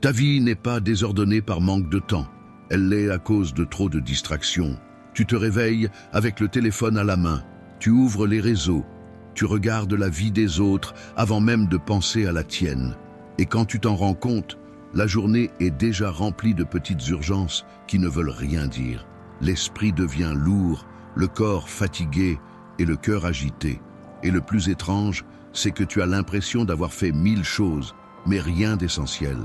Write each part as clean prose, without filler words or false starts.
Ta vie n'est pas désordonnée par manque de temps. Elle l'est à cause de trop de distractions. Tu te réveilles avec le téléphone à la main. Tu ouvres les réseaux. Tu regardes la vie des autres avant même de penser à la tienne. Et quand tu t'en rends compte, la journée est déjà remplie de petites urgences qui ne veulent rien dire. L'esprit devient lourd, le corps fatigué et le cœur agité. Et le plus étrange, c'est que tu as l'impression d'avoir fait 1000 choses, mais rien d'essentiel.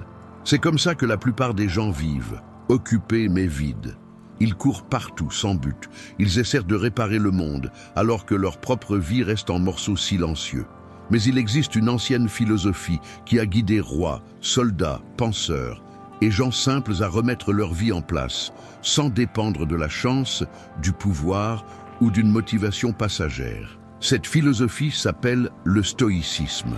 C'est comme ça que la plupart des gens vivent, occupés mais vides. Ils courent partout sans but, ils essaient de réparer le monde, alors que leur propre vie reste en morceaux silencieux. Mais il existe une ancienne philosophie qui a guidé rois, soldats, penseurs et gens simples à remettre leur vie en place, sans dépendre de la chance, du pouvoir ou d'une motivation passagère. Cette philosophie s'appelle le stoïcisme.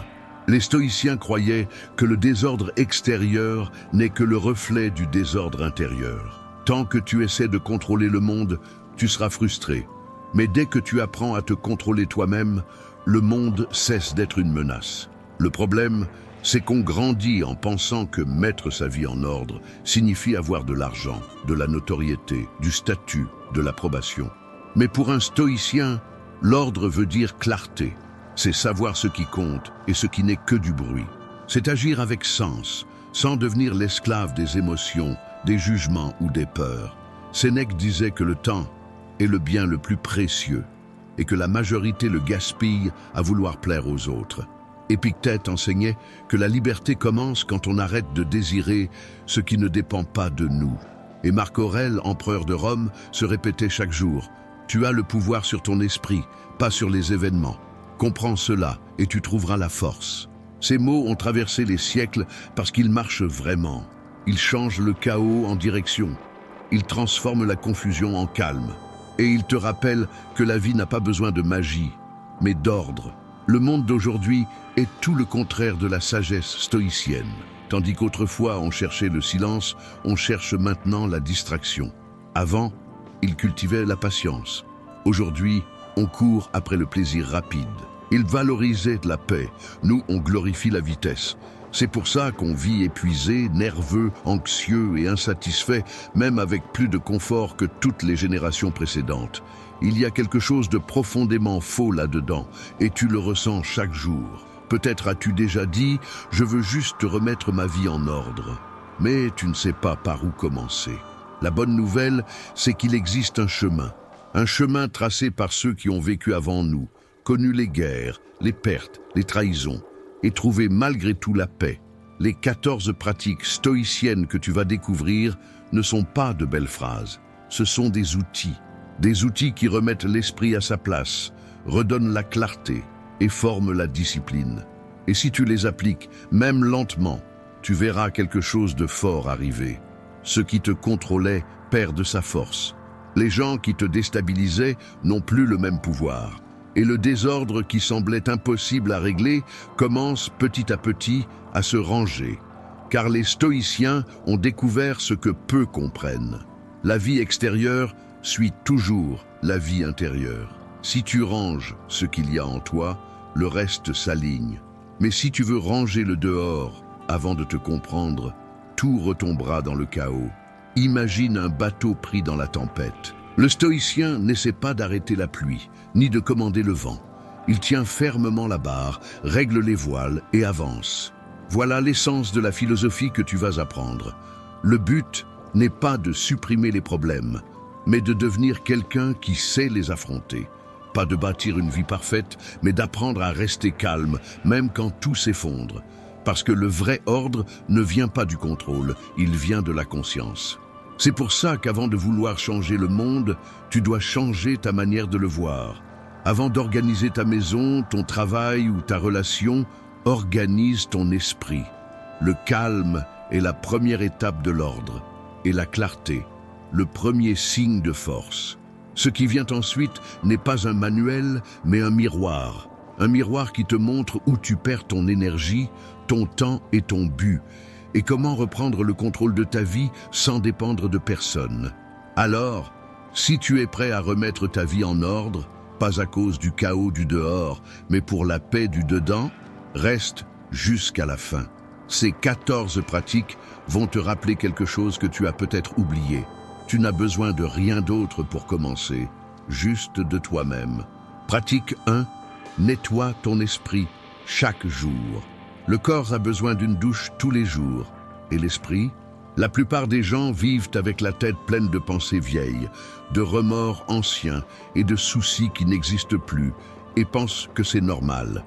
Les stoïciens croyaient que le désordre extérieur n'est que le reflet du désordre intérieur. Tant que tu essaies de contrôler le monde, tu seras frustré. Mais dès que tu apprends à te contrôler toi-même, le monde cesse d'être une menace. Le problème, c'est qu'on grandit en pensant que mettre sa vie en ordre signifie avoir de l'argent, de la notoriété, du statut, de l'approbation. Mais pour un stoïcien, l'ordre veut dire clarté. C'est savoir ce qui compte et ce qui n'est que du bruit. C'est agir avec sens, sans devenir l'esclave des émotions, des jugements ou des peurs. Sénèque disait que le temps est le bien le plus précieux et que la majorité le gaspille à vouloir plaire aux autres. Épictète enseignait que la liberté commence quand on arrête de désirer ce qui ne dépend pas de nous. Et Marc Aurèle, empereur de Rome, se répétait chaque jour « Tu as le pouvoir sur ton esprit, pas sur les événements. Comprends cela et tu trouveras la force. » Ces mots ont traversé les siècles parce qu'ils marchent vraiment. Ils changent le chaos en direction. Ils transforment la confusion en calme. Et ils te rappellent que la vie n'a pas besoin de magie, mais d'ordre. Le monde d'aujourd'hui est tout le contraire de la sagesse stoïcienne. Tandis qu'autrefois on cherchait le silence, on cherche maintenant la distraction. Avant, ils cultivaient la patience. Aujourd'hui, on court après le plaisir rapide. Ils valorisaient la paix. Nous, on glorifie la vitesse. C'est pour ça qu'on vit épuisé, nerveux, anxieux et insatisfait, même avec plus de confort que toutes les générations précédentes. Il y a quelque chose de profondément faux là-dedans, et tu le ressens chaque jour. Peut-être as-tu déjà dit « Je veux juste remettre ma vie en ordre ». Mais tu ne sais pas par où commencer. La bonne nouvelle, c'est qu'il existe un chemin tracé par ceux qui ont vécu avant nous, connu les guerres, les pertes, les trahisons, et trouvé malgré tout la paix. Les 14 pratiques stoïciennes que tu vas découvrir ne sont pas de belles phrases. Ce sont des outils qui remettent l'esprit à sa place, redonnent la clarté et forment la discipline. Et si tu les appliques, même lentement, tu verras quelque chose de fort arriver. Ce qui te contrôlait perd de sa force. Les gens qui te déstabilisaient n'ont plus le même pouvoir. Et le désordre qui semblait impossible à régler commence petit à petit à se ranger. Car les stoïciens ont découvert ce que peu comprennent. La vie extérieure suit toujours la vie intérieure. Si tu ranges ce qu'il y a en toi, le reste s'aligne. Mais si tu veux ranger le dehors avant de te comprendre, tout retombera dans le chaos. Imagine un bateau pris dans la tempête. Le stoïcien n'essaie pas d'arrêter la pluie, ni de commander le vent. Il tient fermement la barre, règle les voiles et avance. Voilà l'essence de la philosophie que tu vas apprendre. Le but n'est pas de supprimer les problèmes, mais de devenir quelqu'un qui sait les affronter. Pas de bâtir une vie parfaite, mais d'apprendre à rester calme, même quand tout s'effondre. Parce que le vrai ordre ne vient pas du contrôle, il vient de la conscience. C'est pour ça qu'avant de vouloir changer le monde, tu dois changer ta manière de le voir. Avant d'organiser ta maison, ton travail ou ta relation, organise ton esprit. Le calme est la première étape de l'ordre, et la clarté, le premier signe de force. Ce qui vient ensuite n'est pas un manuel, mais un miroir. Un miroir qui te montre où tu perds ton énergie, ton temps et ton but, et comment reprendre le contrôle de ta vie sans dépendre de personne. Alors, si tu es prêt à remettre ta vie en ordre, pas à cause du chaos du dehors, mais pour la paix du dedans, reste jusqu'à la fin. Ces 14 pratiques vont te rappeler quelque chose que tu as peut-être oublié. Tu n'as besoin de rien d'autre pour commencer, juste de toi-même. Pratique 1. Nettoie ton esprit chaque jour. Le corps a besoin d'une douche tous les jours. Et l'esprit? La plupart des gens vivent avec la tête pleine de pensées vieilles, de remords anciens et de soucis qui n'existent plus, et pensent que c'est normal.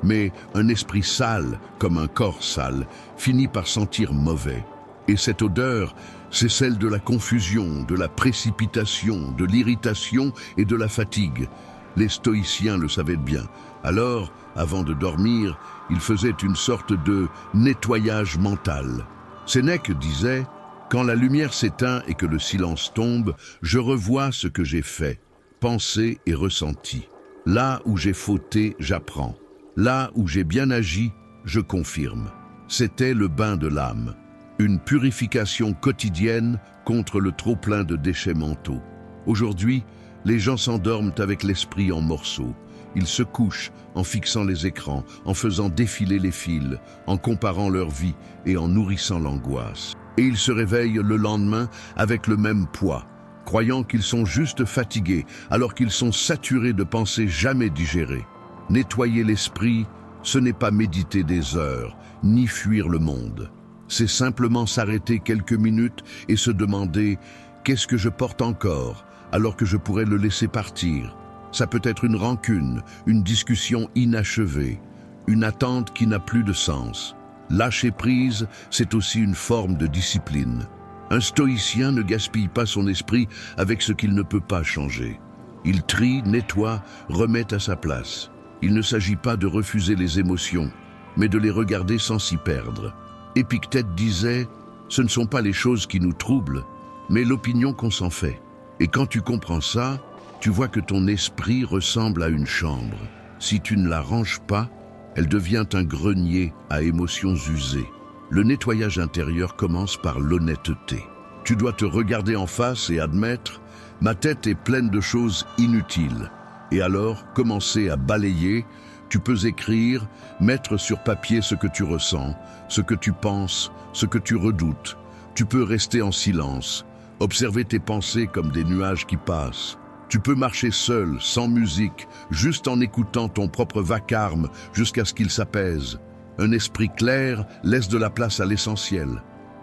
Mais un esprit sale, comme un corps sale, finit par sentir mauvais. Et cette odeur, c'est celle de la confusion, de la précipitation, de l'irritation et de la fatigue. Les stoïciens le savaient bien. Alors, avant de dormir, ils faisaient une sorte de nettoyage mental. Sénèque disait « Quand la lumière s'éteint et que le silence tombe, je revois ce que j'ai fait, pensé et ressenti. Là où j'ai fauté, j'apprends. Là où j'ai bien agi, je confirme. » C'était le bain de l'âme, une purification quotidienne contre le trop-plein de déchets mentaux. Aujourd'hui, les gens s'endorment avec l'esprit en morceaux. Ils se couchent en fixant les écrans, en faisant défiler les fils, en comparant leur vie et en nourrissant l'angoisse. Et ils se réveillent le lendemain avec le même poids, croyant qu'ils sont juste fatigués alors qu'ils sont saturés de pensées jamais digérées. Nettoyer l'esprit, ce n'est pas méditer des heures, ni fuir le monde. C'est simplement s'arrêter quelques minutes et se demander « Qu'est-ce que je porte encore ?» alors que je pourrais le laisser partir. Ça peut être une rancune, une discussion inachevée, une attente qui n'a plus de sens. Lâcher prise, c'est aussi une forme de discipline. Un stoïcien ne gaspille pas son esprit avec ce qu'il ne peut pas changer. Il trie, nettoie, remet à sa place. Il ne s'agit pas de refuser les émotions, mais de les regarder sans s'y perdre. Épictète disait « Ce ne sont pas les choses qui nous troublent, mais l'opinion qu'on s'en fait. » Et quand tu comprends ça, tu vois que ton esprit ressemble à une chambre. Si tu ne la ranges pas, elle devient un grenier à émotions usées. Le nettoyage intérieur commence par l'honnêteté. Tu dois te regarder en face et admettre « Ma tête est pleine de choses inutiles ». Et alors, commencer à balayer. Tu peux écrire, mettre sur papier ce que tu ressens, ce que tu penses, ce que tu redoutes. Tu peux rester en silence, observer tes pensées comme des nuages qui passent. Tu peux marcher seul, sans musique, juste en écoutant ton propre vacarme jusqu'à ce qu'il s'apaise. Un esprit clair laisse de la place à l'essentiel.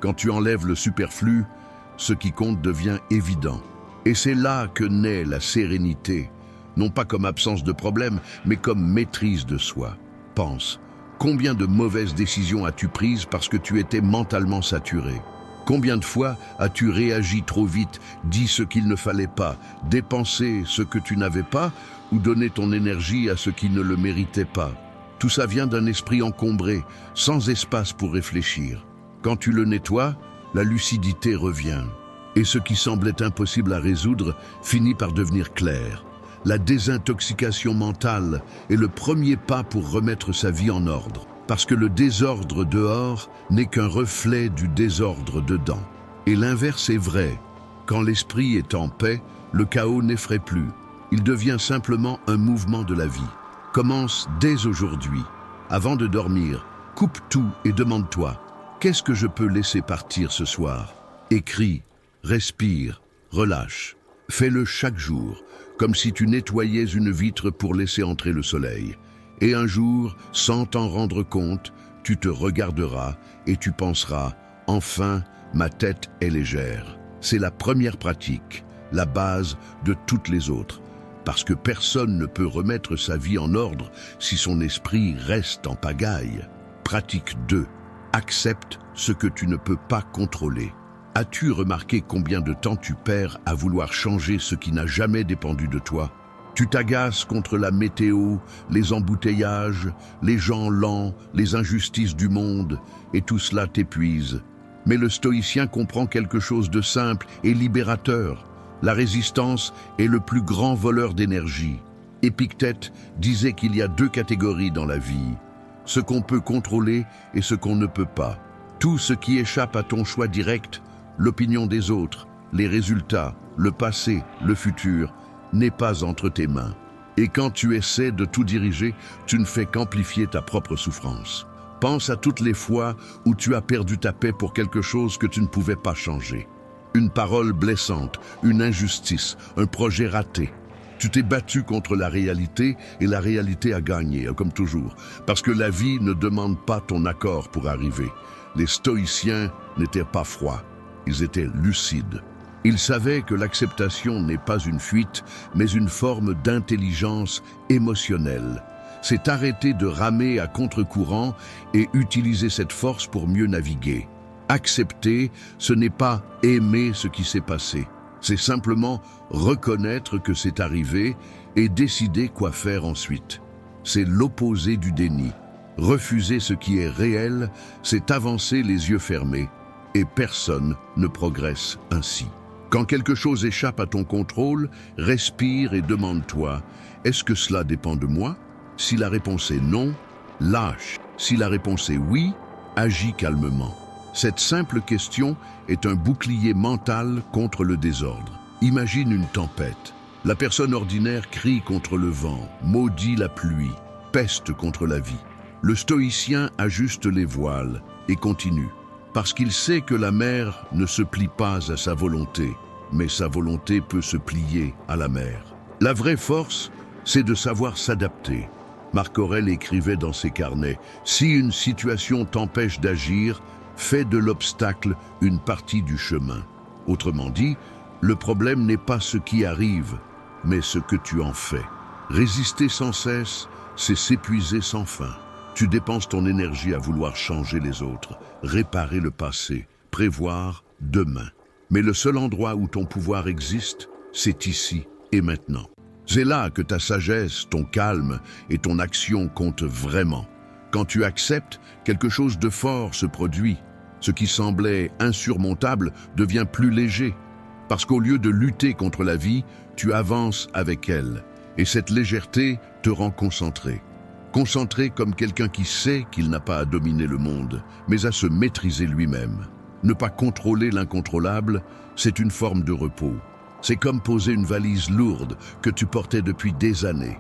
Quand tu enlèves le superflu, ce qui compte devient évident. Et c'est là que naît la sérénité, non pas comme absence de problème, mais comme maîtrise de soi. Pense, combien de mauvaises décisions as-tu prises parce que tu étais mentalement saturé ? Combien de fois as-tu réagi trop vite, dit ce qu'il ne fallait pas, dépensé ce que tu n'avais pas ou donné ton énergie à ce qui ne le méritait pas? Tout ça vient d'un esprit encombré, sans espace pour réfléchir. Quand tu le nettoies, la lucidité revient. Et ce qui semblait impossible à résoudre finit par devenir clair. La désintoxication mentale est le premier pas pour remettre sa vie en ordre. Parce que le désordre dehors n'est qu'un reflet du désordre dedans. Et l'inverse est vrai. Quand l'esprit est en paix, le chaos n'effraie plus. Il devient simplement un mouvement de la vie. Commence dès aujourd'hui. Avant de dormir, coupe tout et demande-toi « Qu'est-ce que je peux laisser partir ce soir ?» Écris, respire, relâche. Fais-le chaque jour, comme si tu nettoyais une vitre pour laisser entrer le soleil. Et un jour, sans t'en rendre compte, tu te regarderas et tu penseras « Enfin, ma tête est légère ». C'est la première pratique, la base de toutes les autres. Parce que personne ne peut remettre sa vie en ordre si son esprit reste en pagaille. Pratique 2. Accepte ce que tu ne peux pas contrôler. As-tu remarqué combien de temps tu perds à vouloir changer ce qui n'a jamais dépendu de toi ? Tu t'agaces contre la météo, les embouteillages, les gens lents, les injustices du monde, et tout cela t'épuise. Mais le stoïcien comprend quelque chose de simple et libérateur. La résistance est le plus grand voleur d'énergie. Épictète disait qu'il y a 2 catégories dans la vie, ce qu'on peut contrôler et ce qu'on ne peut pas. Tout ce qui échappe à ton choix direct, l'opinion des autres, les résultats, le passé, le futur, n'est pas entre tes mains. Et quand tu essaies de tout diriger, tu ne fais qu'amplifier ta propre souffrance. Pense à toutes les fois où tu as perdu ta paix pour quelque chose que tu ne pouvais pas changer. Une parole blessante, une injustice, un projet raté. Tu t'es battu contre la réalité et la réalité a gagné, comme toujours, parce que la vie ne demande pas ton accord pour arriver. Les stoïciens n'étaient pas froids, ils étaient lucides. Ils savaient que l'acceptation n'est pas une fuite, mais une forme d'intelligence émotionnelle. C'est arrêter de ramer à contre-courant et utiliser cette force pour mieux naviguer. Accepter, ce n'est pas aimer ce qui s'est passé. C'est simplement reconnaître que c'est arrivé et décider quoi faire ensuite. C'est l'opposé du déni. Refuser ce qui est réel, c'est avancer les yeux fermés. Et personne ne progresse ainsi. Quand quelque chose échappe à ton contrôle, respire et demande-toi, est-ce que cela dépend de moi? Si la réponse est non, lâche. Si la réponse est oui, agis calmement. Cette simple question est un bouclier mental contre le désordre. Imagine une tempête. La personne ordinaire crie contre le vent, maudit la pluie, peste contre la vie. Le stoïcien ajuste les voiles et continue, parce qu'il sait que la mer ne se plie pas à sa volonté, mais sa volonté peut se plier à la mer. La vraie force, c'est de savoir s'adapter. Marc Aurèle écrivait dans ses carnets, « Si une situation t'empêche d'agir, fais de l'obstacle une partie du chemin. » Autrement dit, le problème n'est pas ce qui arrive, mais ce que tu en fais. Résister sans cesse, c'est s'épuiser sans fin. Tu dépenses ton énergie à vouloir changer les autres, réparer le passé, prévoir demain. Mais le seul endroit où ton pouvoir existe, c'est ici et maintenant. C'est là que ta sagesse, ton calme et ton action comptent vraiment. Quand tu acceptes, quelque chose de fort se produit. Ce qui semblait insurmontable devient plus léger. Parce qu'au lieu de lutter contre la vie, tu avances avec elle. Et cette légèreté te rend concentré. Concentré comme quelqu'un qui sait qu'il n'a pas à dominer le monde, mais à se maîtriser lui-même. Ne pas contrôler l'incontrôlable, c'est une forme de repos. C'est comme poser une valise lourde que tu portais depuis des années.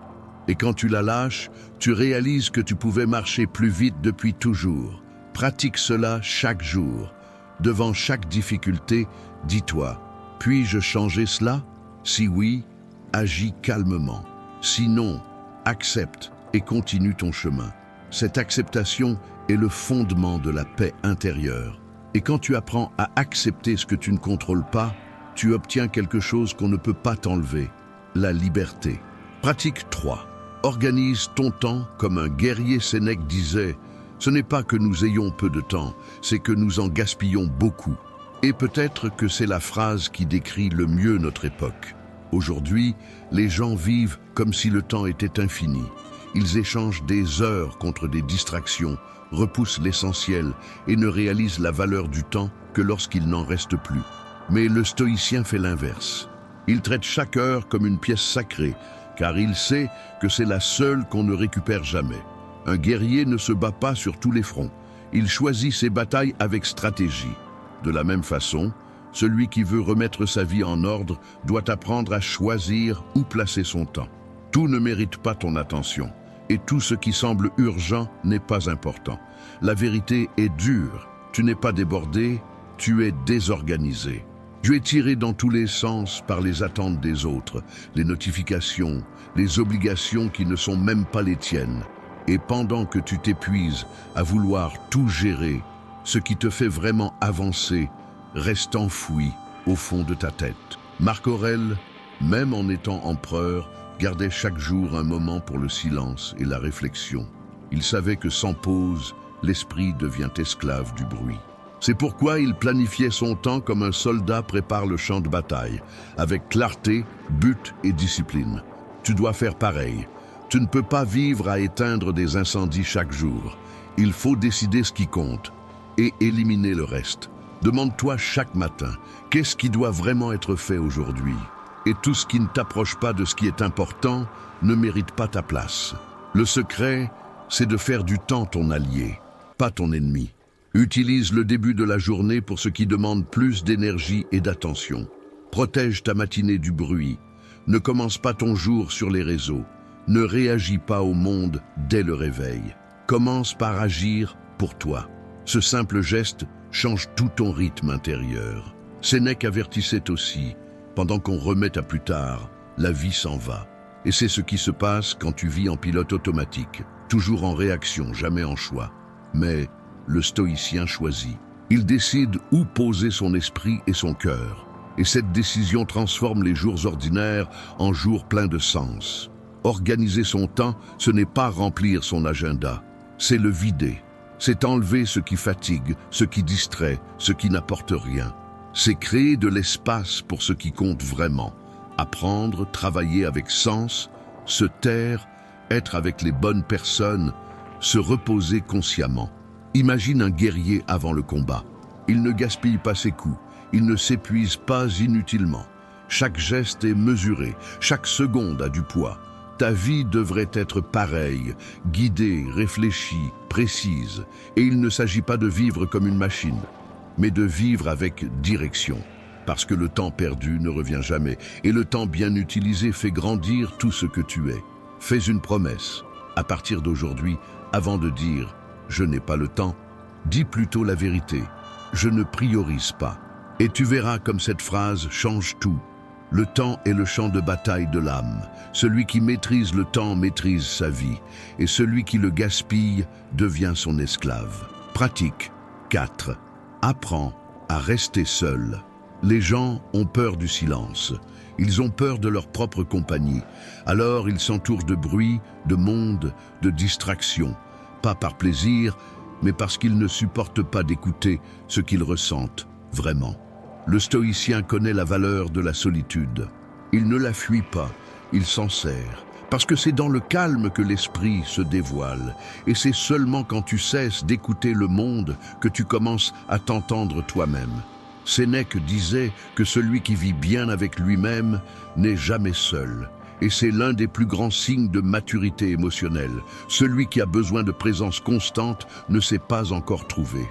Et quand tu la lâches, tu réalises que tu pouvais marcher plus vite depuis toujours. Pratique cela chaque jour. Devant chaque difficulté, dis-toi, puis-je changer cela? Si oui, agis calmement. Sinon, accepte et continue ton chemin. Cette acceptation est le fondement de la paix intérieure. Et quand tu apprends à accepter ce que tu ne contrôles pas, tu obtiens quelque chose qu'on ne peut pas t'enlever, la liberté. Pratique 3. Organise ton temps comme un guerrier Sénèque disait, « Ce n'est pas que nous ayons peu de temps, c'est que nous en gaspillons beaucoup. » Et peut-être que c'est la phrase qui décrit le mieux notre époque. Aujourd'hui, les gens vivent comme si le temps était infini. Ils échangent des heures contre des distractions, repoussent l'essentiel et ne réalisent la valeur du temps que lorsqu'il n'en reste plus. Mais le stoïcien fait l'inverse. Il traite chaque heure comme une pièce sacrée, car il sait que c'est la seule qu'on ne récupère jamais. Un guerrier ne se bat pas sur tous les fronts. Il choisit ses batailles avec stratégie. De la même façon, celui qui veut remettre sa vie en ordre doit apprendre à choisir où placer son temps. Tout ne mérite pas ton attention, et tout ce qui semble urgent n'est pas important. La vérité est dure. Tu n'es pas débordé, tu es désorganisé. Tu es tiré dans tous les sens par les attentes des autres, les notifications, les obligations qui ne sont même pas les tiennes. Et pendant que tu t'épuises à vouloir tout gérer, ce qui te fait vraiment avancer reste enfoui au fond de ta tête. Marc Aurèle, même en étant empereur, gardait chaque jour un moment pour le silence et la réflexion. Il savait que sans pause, l'esprit devient esclave du bruit. C'est pourquoi il planifiait son temps comme un soldat prépare le champ de bataille, avec clarté, but et discipline. Tu dois faire pareil. Tu ne peux pas vivre à éteindre des incendies chaque jour. Il faut décider ce qui compte et éliminer le reste. Demande-toi chaque matin, qu'est-ce qui doit vraiment être fait aujourd'hui? Et tout ce qui ne t'approche pas de ce qui est important ne mérite pas ta place. Le secret, c'est de faire du temps ton allié, pas ton ennemi. Utilise le début de la journée pour ce qui demande plus d'énergie et d'attention. Protège ta matinée du bruit. Ne commence pas ton jour sur les réseaux. Ne réagis pas au monde dès le réveil. Commence par agir pour toi. Ce simple geste change tout ton rythme intérieur. Sénèque avertissait aussi, pendant qu'on remet à plus tard, la vie s'en va. Et c'est ce qui se passe quand tu vis en pilote automatique, toujours en réaction, jamais en choix. Mais le stoïcien choisit. Il décide où poser son esprit et son cœur. Et cette décision transforme les jours ordinaires en jours pleins de sens. Organiser son temps, ce n'est pas remplir son agenda, c'est le vider. C'est enlever ce qui fatigue, ce qui distrait, ce qui n'apporte rien. C'est créer de l'espace pour ce qui compte vraiment. Apprendre, travailler avec sens, se taire, être avec les bonnes personnes, se reposer consciemment. Imagine un guerrier avant le combat. Il ne gaspille pas ses coups, il ne s'épuise pas inutilement. Chaque geste est mesuré, chaque seconde a du poids. Ta vie devrait être pareille, guidée, réfléchie, précise. Et il ne s'agit pas de vivre comme une machine, mais de vivre avec direction. Parce que le temps perdu ne revient jamais, et le temps bien utilisé fait grandir tout ce que tu es. Fais une promesse. À partir d'aujourd'hui, avant de dire « je n'ai pas le temps », dis plutôt la vérité. Je ne priorise pas. Et tu verras comme cette phrase change tout. Le temps est le champ de bataille de l'âme. Celui qui maîtrise le temps maîtrise sa vie, et celui qui le gaspille devient son esclave. Pratique 4. Apprends à rester seul. Les gens ont peur du silence. Ils ont peur de leur propre compagnie. Alors ils s'entourent de bruit, de monde, de distractions. Pas par plaisir, mais parce qu'ils ne supportent pas d'écouter ce qu'ils ressentent vraiment. Le stoïcien connaît la valeur de la solitude. Il ne la fuit pas, il s'en sert. Parce que c'est dans le calme que l'esprit se dévoile. Et c'est seulement quand tu cesses d'écouter le monde que tu commences à t'entendre toi-même. Sénèque disait que celui qui vit bien avec lui-même n'est jamais seul. Et c'est l'un des plus grands signes de maturité émotionnelle. Celui qui a besoin de présence constante ne s'est pas encore trouvé.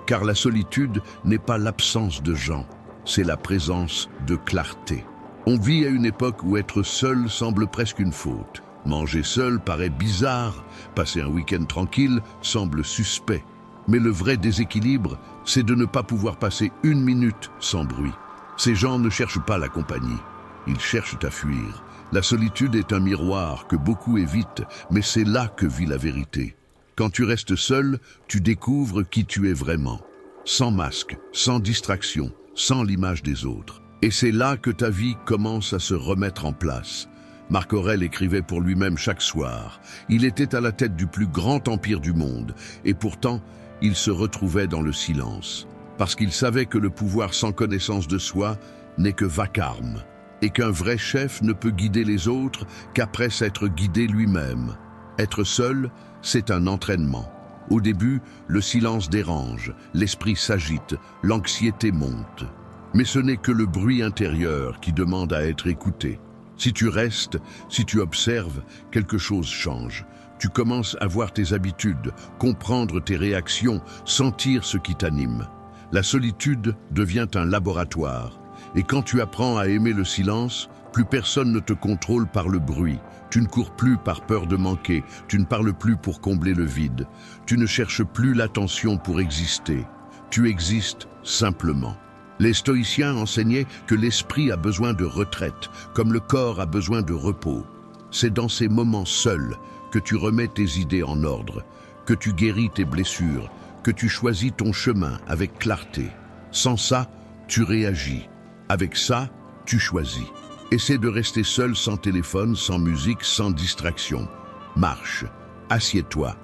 Car la solitude n'est pas l'absence de gens, c'est la présence de clarté. On vit à une époque où être seul semble presque une faute. Manger seul paraît bizarre, passer un week-end tranquille semble suspect. Mais le vrai déséquilibre, c'est de ne pas pouvoir passer une minute sans bruit. Ces gens ne cherchent pas la compagnie, ils cherchent à fuir. La solitude est un miroir que beaucoup évitent, mais c'est là que vit la vérité. Quand tu restes seul, tu découvres qui tu es vraiment. Sans masque, sans distraction, sans l'image des autres. Et c'est là que ta vie commence à se remettre en place. Marc Aurèle écrivait pour lui-même chaque soir. Il était à la tête du plus grand empire du monde, et pourtant, il se retrouvait dans le silence. Parce qu'il savait que le pouvoir sans connaissance de soi n'est que vacarme, et qu'un vrai chef ne peut guider les autres qu'après s'être guidé lui-même. Être seul, c'est un entraînement. Au début, le silence dérange, l'esprit s'agite, l'anxiété monte. Mais ce n'est que le bruit intérieur qui demande à être écouté. Si tu restes, si tu observes, quelque chose change. Tu commences à voir tes habitudes, comprendre tes réactions, sentir ce qui t'anime. La solitude devient un laboratoire. Et quand tu apprends à aimer le silence, plus personne ne te contrôle par le bruit. Tu ne cours plus par peur de manquer, tu ne parles plus pour combler le vide. Tu ne cherches plus l'attention pour exister. Tu existes simplement. Les stoïciens enseignaient que l'esprit a besoin de retraite, comme le corps a besoin de repos. C'est dans ces moments seuls que tu remets tes idées en ordre, que tu guéris tes blessures, que tu choisis ton chemin avec clarté. Sans ça, tu réagis. Avec ça, tu choisis. Essaie de rester seul sans téléphone, sans musique, sans distraction. Marche, assieds-toi,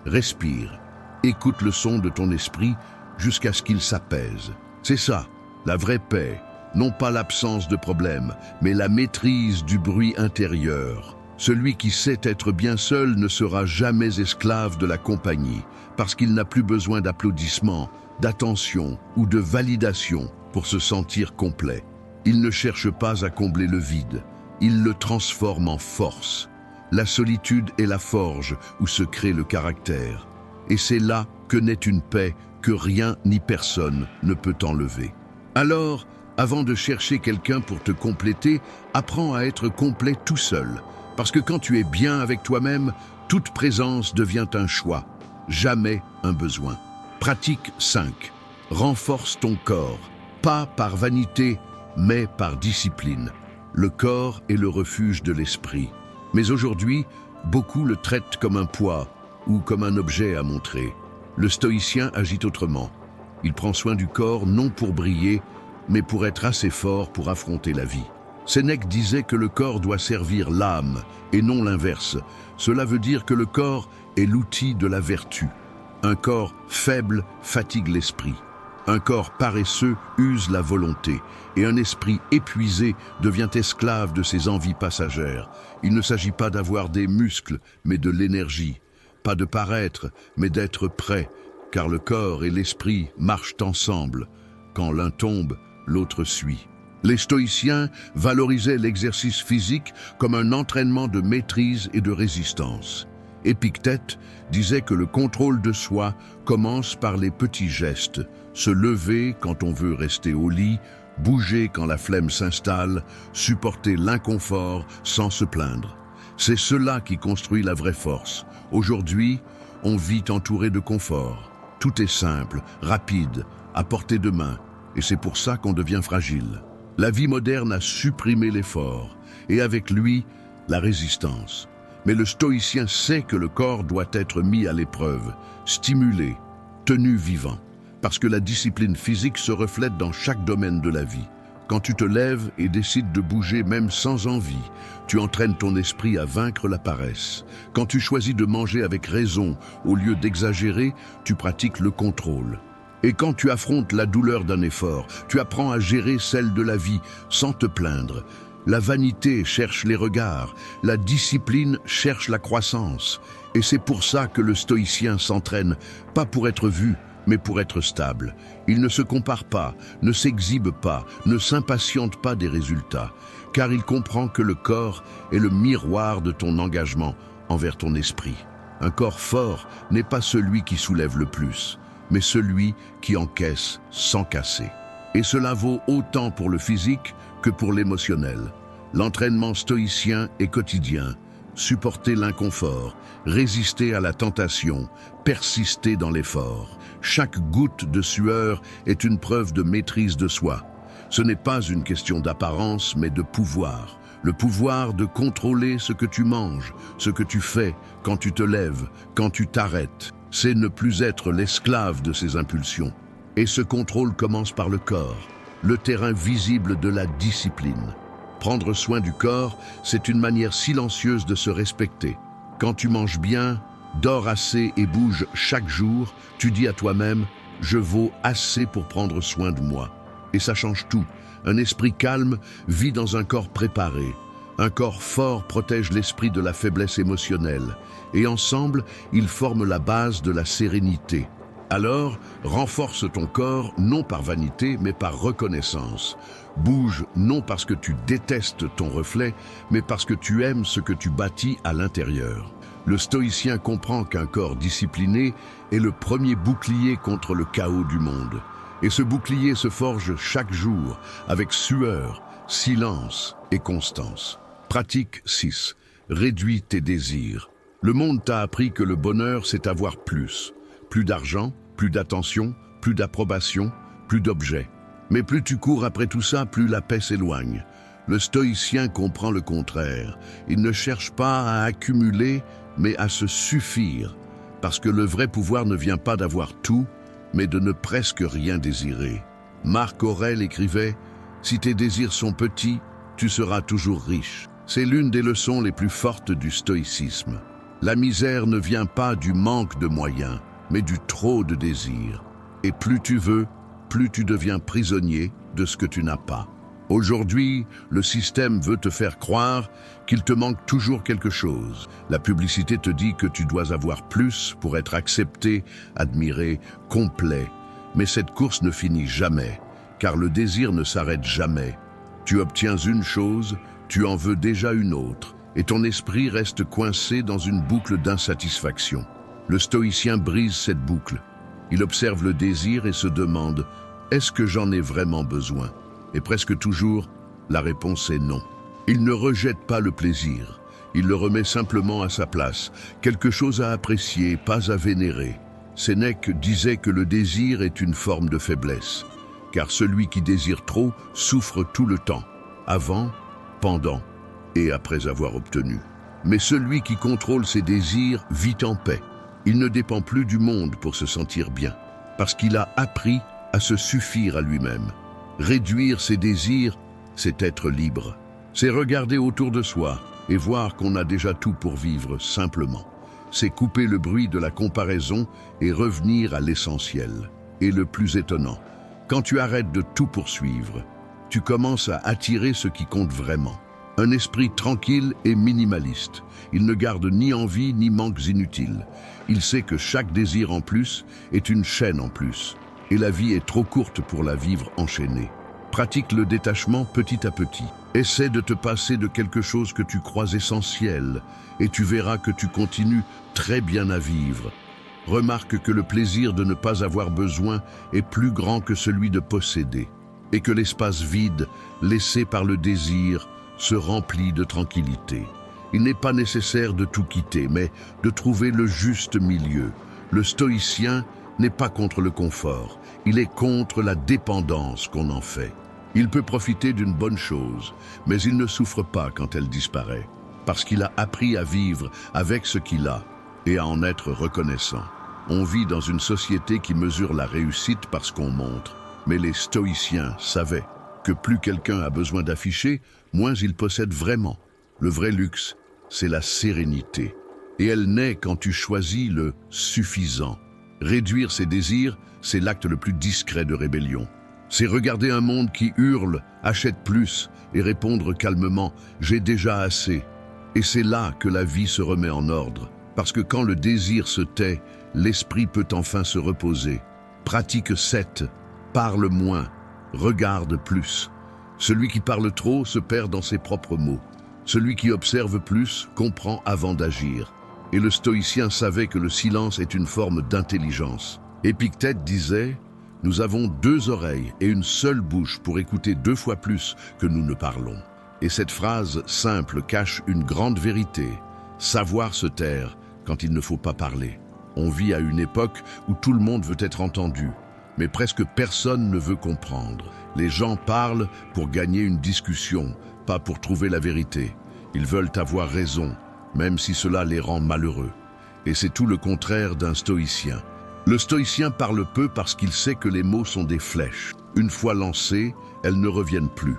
respire, écoute le son de ton esprit jusqu'à ce qu'il s'apaise. C'est ça, la vraie paix, non pas l'absence de problème, mais la maîtrise du bruit intérieur. Celui qui sait être bien seul ne sera jamais esclave de la compagnie, parce qu'il n'a plus besoin d'applaudissements, d'attention ou de validation pour se sentir complet. Il ne cherche pas à combler le vide, il le transforme en force. La solitude est la forge où se crée le caractère. Et c'est là que naît une paix que rien ni personne ne peut enlever. Alors, avant de chercher quelqu'un pour te compléter, apprends à être complet tout seul. Parce que quand tu es bien avec toi-même, toute présence devient un choix. jamais un besoin. Pratique 5. Renforce ton corps, pas par vanité, mais par discipline. Le corps est le refuge de l'esprit. Mais aujourd'hui, beaucoup le traitent comme un poids ou comme un objet à montrer. Le stoïcien agit autrement. Il prend soin du corps non pour briller, mais pour être assez fort pour affronter la vie. Sénèque disait que le corps doit servir l'âme et non l'inverse. Cela veut dire que le corps est l'outil de la vertu. Un corps faible fatigue l'esprit. Un corps paresseux use la volonté et un esprit épuisé devient esclave de ses envies passagères. Il ne s'agit pas d'avoir des muscles, mais de l'énergie. Pas de paraître, mais d'être prêt, car le corps et l'esprit marchent ensemble. Quand l'un tombe, l'autre suit. Les stoïciens valorisaient l'exercice physique comme un entraînement de maîtrise et de résistance. Épictète disait que le contrôle de soi commence par les petits gestes, se lever quand on veut rester au lit, bouger quand la flemme s'installe, supporter l'inconfort sans se plaindre. C'est cela qui construit la vraie force. Aujourd'hui, on vit entouré de confort. Tout est simple, rapide, à portée de main, et c'est pour ça qu'on devient fragile. La vie moderne a supprimé l'effort, et avec lui, la résistance. Mais le stoïcien sait que le corps doit être mis à l'épreuve, stimulé, tenu vivant, parce que la discipline physique se reflète dans chaque domaine de la vie. Quand tu te lèves et décides de bouger même sans envie, tu entraînes ton esprit à vaincre la paresse. Quand tu choisis de manger avec raison au lieu d'exagérer, tu pratiques le contrôle. Et quand tu affrontes la douleur d'un effort, tu apprends à gérer celle de la vie sans te plaindre. La vanité cherche les regards, la discipline cherche la croissance. Et c'est pour ça que le stoïcien s'entraîne, pas pour être vu, mais pour être stable. Il ne se compare pas, ne s'exhibe pas, ne s'impatiente pas des résultats, car il comprend que le corps est le miroir de ton engagement envers ton esprit. Un corps fort n'est pas celui qui soulève le plus, mais celui qui encaisse sans casser. Et cela vaut autant pour le physique que pour l'émotionnel. L'entraînement stoïcien est quotidien. Supporter l'inconfort, résister à la tentation, persister dans l'effort. Chaque goutte de sueur est une preuve de maîtrise de soi. Ce n'est pas une question d'apparence, mais de pouvoir. Le pouvoir de contrôler ce que tu manges, ce que tu fais, quand tu te lèves, quand tu t'arrêtes. C'est ne plus être l'esclave de ses impulsions. Et ce contrôle commence par le corps, le terrain visible de la discipline. Prendre soin du corps, c'est une manière silencieuse de se respecter. Quand tu manges bien, dors assez et bouge chaque jour, tu dis à toi-même « Je vaux assez pour prendre soin de moi ». Et ça change tout. Un esprit calme vit dans un corps préparé. Un corps fort protège l'esprit de la faiblesse émotionnelle. Et ensemble, ils forment la base de la sérénité. Alors, renforce ton corps non par vanité, mais par reconnaissance. Bouge non parce que tu détestes ton reflet, mais parce que tu aimes ce que tu bâtis à l'intérieur. Le stoïcien comprend qu'un corps discipliné est le premier bouclier contre le chaos du monde. Et ce bouclier se forge chaque jour avec sueur, silence et constance. Pratique 6. Réduis tes désirs. Le monde t'a appris que le bonheur, c'est avoir plus. Plus d'argent, plus d'attention, plus d'approbation, plus d'objets. Mais plus tu cours après tout ça, plus la paix s'éloigne. Le stoïcien comprend le contraire. Il ne cherche pas à accumuler, mais à se suffire. Parce que le vrai pouvoir ne vient pas d'avoir tout, mais de ne presque rien désirer. Marc Aurèle écrivait « Si tes désirs sont petits, tu seras toujours riche ». C'est l'une des leçons les plus fortes du stoïcisme. La misère ne vient pas du manque de moyens, mais du trop de désirs. Et plus tu veux, plus tu deviens prisonnier de ce que tu n'as pas. Aujourd'hui, le système veut te faire croire qu'il te manque toujours quelque chose. La publicité te dit que tu dois avoir plus pour être accepté, admiré, complet. Mais cette course ne finit jamais, car le désir ne s'arrête jamais. Tu obtiens une chose, tu en veux déjà une autre, et ton esprit reste coincé dans une boucle d'insatisfaction. Le stoïcien brise cette boucle. Il observe le désir et se demande « Est-ce que j'en ai vraiment besoin ?» Et presque toujours, la réponse est non. Il ne rejette pas le plaisir. Il le remet simplement à sa place, quelque chose à apprécier, pas à vénérer. Sénèque disait que le désir est une forme de faiblesse, car celui qui désire trop souffre tout le temps, avant, pendant et après avoir obtenu. Mais celui qui contrôle ses désirs vit en paix. Il ne dépend plus du monde pour se sentir bien, parce qu'il a appris à se suffire à lui-même. Réduire ses désirs, c'est être libre. C'est regarder autour de soi et voir qu'on a déjà tout pour vivre simplement. C'est couper le bruit de la comparaison et revenir à l'essentiel. Et le plus étonnant, quand tu arrêtes de tout poursuivre, tu commences à attirer ce qui compte vraiment. Un esprit tranquille et minimaliste. Il ne garde ni envie ni manques inutiles. Il sait que chaque désir en plus est une chaîne en plus. Et la vie est trop courte pour la vivre enchaînée. Pratique le détachement petit à petit. Essaie de te passer de quelque chose que tu crois essentiel et tu verras que tu continues très bien à vivre. Remarque que le plaisir de ne pas avoir besoin est plus grand que celui de posséder et que l'espace vide laissé par le désir se remplit de tranquillité. Il n'est pas nécessaire de tout quitter, mais de trouver le juste milieu. Le stoïcien n'est pas contre le confort, il est contre la dépendance qu'on en fait. Il peut profiter d'une bonne chose, mais il ne souffre pas quand elle disparaît, parce qu'il a appris à vivre avec ce qu'il a et à en être reconnaissant. On vit dans une société qui mesure la réussite par ce qu'on montre, mais les stoïciens savaient que plus quelqu'un a besoin d'afficher, moins il possède vraiment. Le vrai luxe, c'est la sérénité. Et elle naît quand tu choisis le suffisant. Réduire ses désirs, c'est l'acte le plus discret de rébellion. C'est regarder un monde qui hurle, achète plus, et répondre calmement « j'ai déjà assez ». Et c'est là que la vie se remet en ordre. Parce que quand le désir se tait, l'esprit peut enfin se reposer. Pratique 7. Parle moins. Regarde plus. Celui qui parle trop se perd dans ses propres mots. Celui qui observe plus comprend avant d'agir. Et le stoïcien savait que le silence est une forme d'intelligence. Épictète disait « Nous avons 2 oreilles et une seule bouche pour écouter 2 fois plus que nous ne parlons ». Et cette phrase simple cache une grande vérité. Savoir se taire quand il ne faut pas parler. On vit à une époque où tout le monde veut être entendu. Mais presque personne ne veut comprendre. Les gens parlent pour gagner une discussion, pas pour trouver la vérité. Ils veulent avoir raison, même si cela les rend malheureux. Et c'est tout le contraire d'un stoïcien. Le stoïcien parle peu parce qu'il sait que les mots sont des flèches. Une fois lancées, elles ne reviennent plus.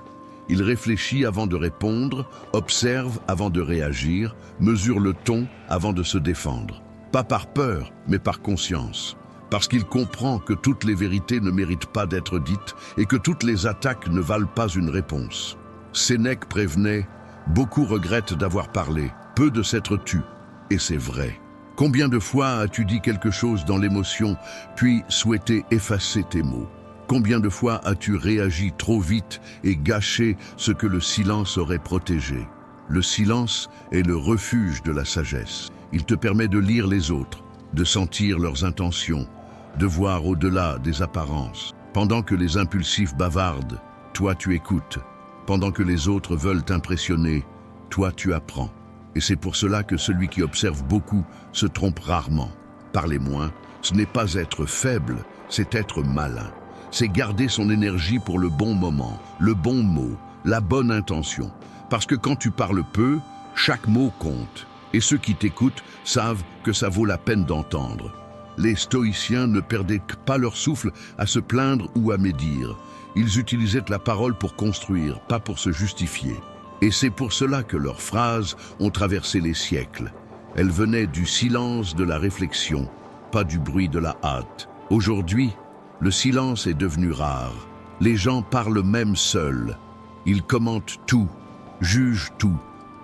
Il réfléchit avant de répondre, observe avant de réagir, mesure le ton avant de se défendre. Pas par peur, mais par conscience. Parce qu'il comprend que toutes les vérités ne méritent pas d'être dites et que toutes les attaques ne valent pas une réponse. Sénèque prévenait « Beaucoup regrettent d'avoir parlé, peu de s'être tus ». Et c'est vrai. Combien de fois as-tu dit quelque chose dans l'émotion, puis souhaité effacer tes mots? Combien de fois as-tu réagi trop vite et gâché ce que le silence aurait protégé? Le silence est le refuge de la sagesse. Il te permet de lire les autres, de sentir leurs intentions, de voir au-delà des apparences. Pendant que les impulsifs bavardent, toi tu écoutes. Pendant que les autres veulent t'impressionner, toi tu apprends. Et c'est pour cela que celui qui observe beaucoup se trompe rarement. Parler moins, ce n'est pas être faible, c'est être malin. C'est garder son énergie pour le bon moment, le bon mot, la bonne intention. Parce que quand tu parles peu, chaque mot compte. Et ceux qui t'écoutent savent que ça vaut la peine d'entendre. Les stoïciens ne perdaient pas leur souffle à se plaindre ou à médire. Ils utilisaient la parole pour construire, pas pour se justifier. Et c'est pour cela que leurs phrases ont traversé les siècles. Elles venaient du silence de la réflexion, pas du bruit de la hâte. Aujourd'hui, le silence est devenu rare. Les gens parlent même seuls. Ils commentent tout, jugent tout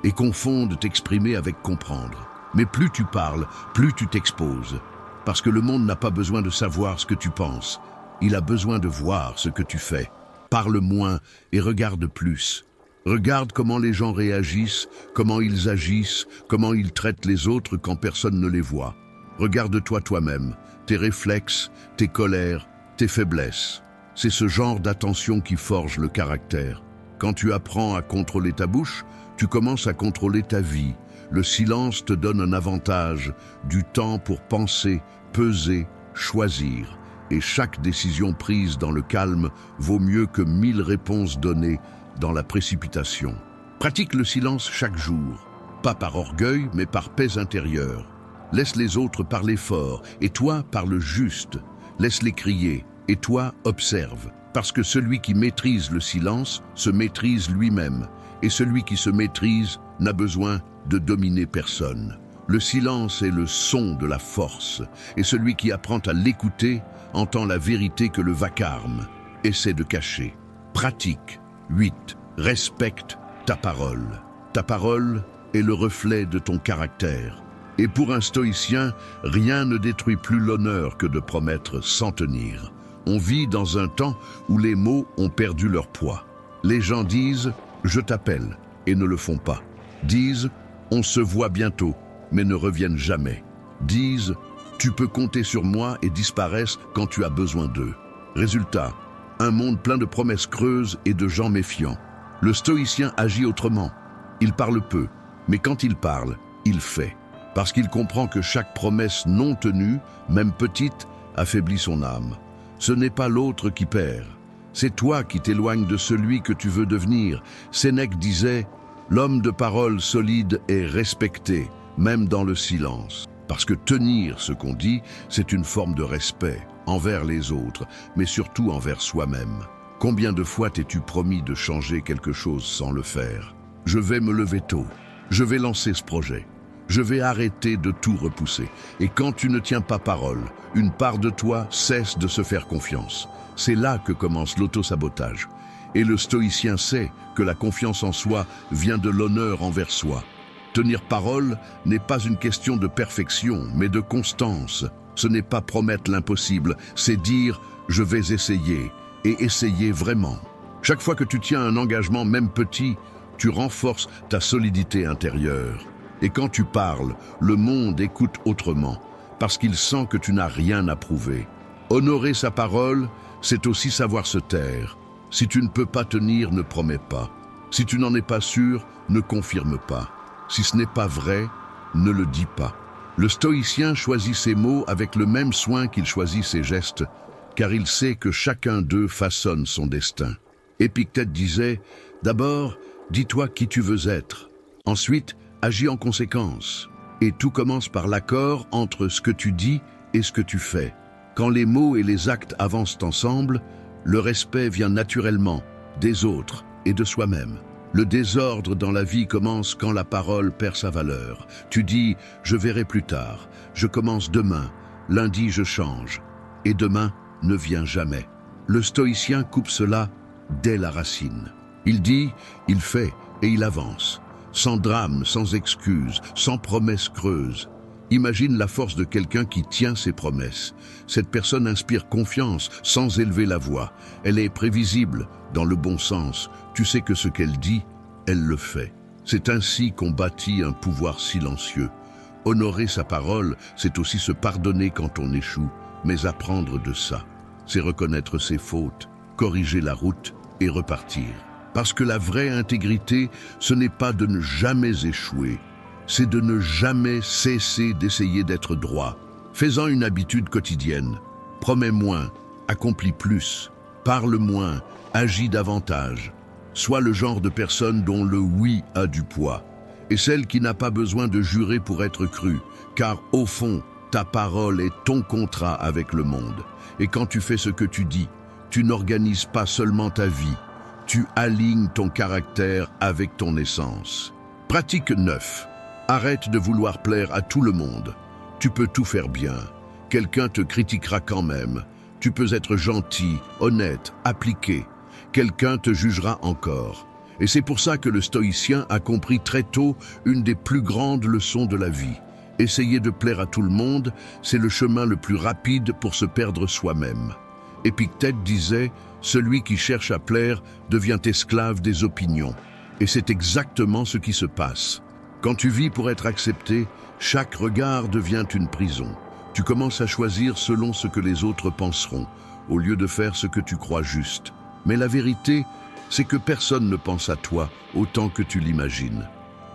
et confondent exprimer avec comprendre. Mais plus tu parles, plus tu t'exposes. Parce que le monde n'a pas besoin de savoir ce que tu penses. Il a besoin de voir ce que tu fais. Parle moins et regarde plus. Regarde comment les gens réagissent, comment ils agissent, comment ils traitent les autres quand personne ne les voit. Regarde-toi toi-même, tes réflexes, tes colères, tes faiblesses. C'est ce genre d'attention qui forge le caractère. Quand tu apprends à contrôler ta bouche, tu commences à contrôler ta vie. Le silence te donne un avantage, du temps pour penser, peser, choisir. Et chaque décision prise dans le calme vaut mieux que 1000 réponses données dans la précipitation. Pratique le silence chaque jour, pas par orgueil, mais par paix intérieure. Laisse les autres parler fort, et toi parle juste. Laisse-les crier, et toi observe. Parce que celui qui maîtrise le silence se maîtrise lui-même, et celui qui se maîtrise n'a besoin de dominer personne. Le silence est le son de la force, et celui qui apprend à l'écouter entend la vérité que le vacarme essaie de cacher. Pratique. 8. Respecte ta parole. Ta parole est le reflet de ton caractère. Et pour un stoïcien, rien ne détruit plus l'honneur que de promettre sans tenir. On vit dans un temps où les mots ont perdu leur poids. Les gens disent « je t'appelle » et ne le font pas. Disent « on se voit bientôt » mais ne reviennent jamais. Disent « tu peux compter sur moi » et disparaissent quand tu as besoin d'eux. Résultat, un monde plein de promesses creuses et de gens méfiants. Le stoïcien agit autrement. Il parle peu, mais quand il parle, il fait. Parce qu'il comprend que chaque promesse non tenue, même petite, affaiblit son âme. Ce n'est pas l'autre qui perd. C'est toi qui t'éloignes de celui que tu veux devenir. Sénèque disait « l'homme de parole solide est respecté, même dans le silence. » Parce que tenir ce qu'on dit, c'est une forme de respect envers les autres, mais surtout envers soi-même. Combien de fois t'es-tu promis de changer quelque chose sans le faire? Je vais me lever tôt. Je vais lancer ce projet. Je vais arrêter de tout repousser. Et quand tu ne tiens pas parole, une part de toi cesse de se faire confiance. C'est là que commence l'autosabotage. Et le stoïcien sait que la confiance en soi vient de l'honneur envers soi. Tenir parole n'est pas une question de perfection, mais de constance. Ce n'est pas promettre l'impossible, c'est dire « je vais essayer » et essayer vraiment. Chaque fois que tu tiens un engagement, même petit, tu renforces ta solidité intérieure. Et quand tu parles, le monde écoute autrement, parce qu'il sent que tu n'as rien à prouver. Honorer sa parole, c'est aussi savoir se taire. Si tu ne peux pas tenir, ne promets pas. Si tu n'en es pas sûr, ne confirme pas. Si ce n'est pas vrai, ne le dis pas. Le stoïcien choisit ses mots avec le même soin qu'il choisit ses gestes, car il sait que chacun d'eux façonne son destin. Épictète disait « D'abord, dis-toi qui tu veux être. Ensuite, agis en conséquence. Et tout commence par l'accord entre ce que tu dis et ce que tu fais. Quand les mots et les actes avancent ensemble, le respect vient naturellement des autres et de soi-même. Le désordre dans la vie commence quand la parole perd sa valeur. Tu dis « je verrai plus tard »,« je commence demain »,« lundi je change », et demain ne vient jamais. Le stoïcien coupe cela dès la racine. Il dit, il fait et il avance, sans drame, sans excuse, sans promesses creuses. Imagine la force de quelqu'un qui tient ses promesses. Cette personne inspire confiance sans élever la voix. Elle est prévisible dans le bon sens. Tu sais que ce qu'elle dit, elle le fait. C'est ainsi qu'on bâtit un pouvoir silencieux. Honorer sa parole, c'est aussi se pardonner quand on échoue, mais apprendre de ça. C'est reconnaître ses fautes, corriger la route et repartir. Parce que la vraie intégrité, ce n'est pas de ne jamais échouer, c'est de ne jamais cesser d'essayer d'être droit. Fais-en une habitude quotidienne. Promets moins, accomplis plus, parle moins, agis davantage. Sois le genre de personne dont le oui a du poids, et celle qui n'a pas besoin de jurer pour être crue, car au fond, ta parole est ton contrat avec le monde. Et quand tu fais ce que tu dis, tu n'organises pas seulement ta vie, tu alignes ton caractère avec ton essence. Pratique 9. Arrête de vouloir plaire à tout le monde. Tu peux tout faire bien. Quelqu'un te critiquera quand même. Tu peux être gentil, honnête, appliqué. Quelqu'un te jugera encore. Et c'est pour ça que le stoïcien a compris très tôt une des plus grandes leçons de la vie. Essayer de plaire à tout le monde, c'est le chemin le plus rapide pour se perdre soi-même. Épictète disait « Celui qui cherche à plaire devient esclave des opinions ». Et c'est exactement ce qui se passe. Quand tu vis pour être accepté, chaque regard devient une prison. Tu commences à choisir selon ce que les autres penseront, au lieu de faire ce que tu crois juste. Mais la vérité, c'est que personne ne pense à toi autant que tu l'imagines.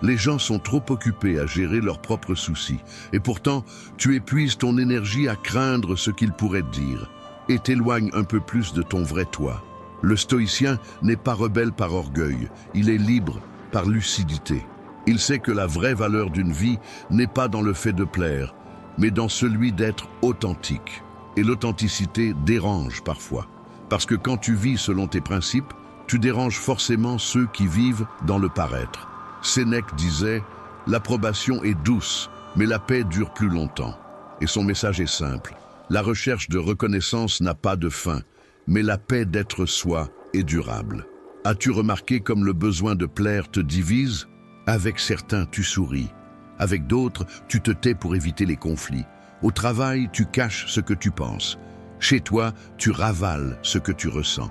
Les gens sont trop occupés à gérer leurs propres soucis, et pourtant, tu épuises ton énergie à craindre ce qu'ils pourraient te dire, et t'éloignes un peu plus de ton vrai toi. Le stoïcien n'est pas rebelle par orgueil, il est libre par lucidité. Il sait que la vraie valeur d'une vie n'est pas dans le fait de plaire, mais dans celui d'être authentique. Et l'authenticité dérange parfois, parce que quand tu vis selon tes principes, tu déranges forcément ceux qui vivent dans le paraître. Sénèque disait « L'approbation est douce, mais la paix dure plus longtemps ». Et son message est simple. La recherche de reconnaissance n'a pas de fin, mais la paix d'être soi est durable. As-tu remarqué comme le besoin de plaire te divise? Avec certains, tu souris. Avec d'autres, tu te tais pour éviter les conflits. Au travail, tu caches ce que tu penses. Chez toi, tu ravales ce que tu ressens.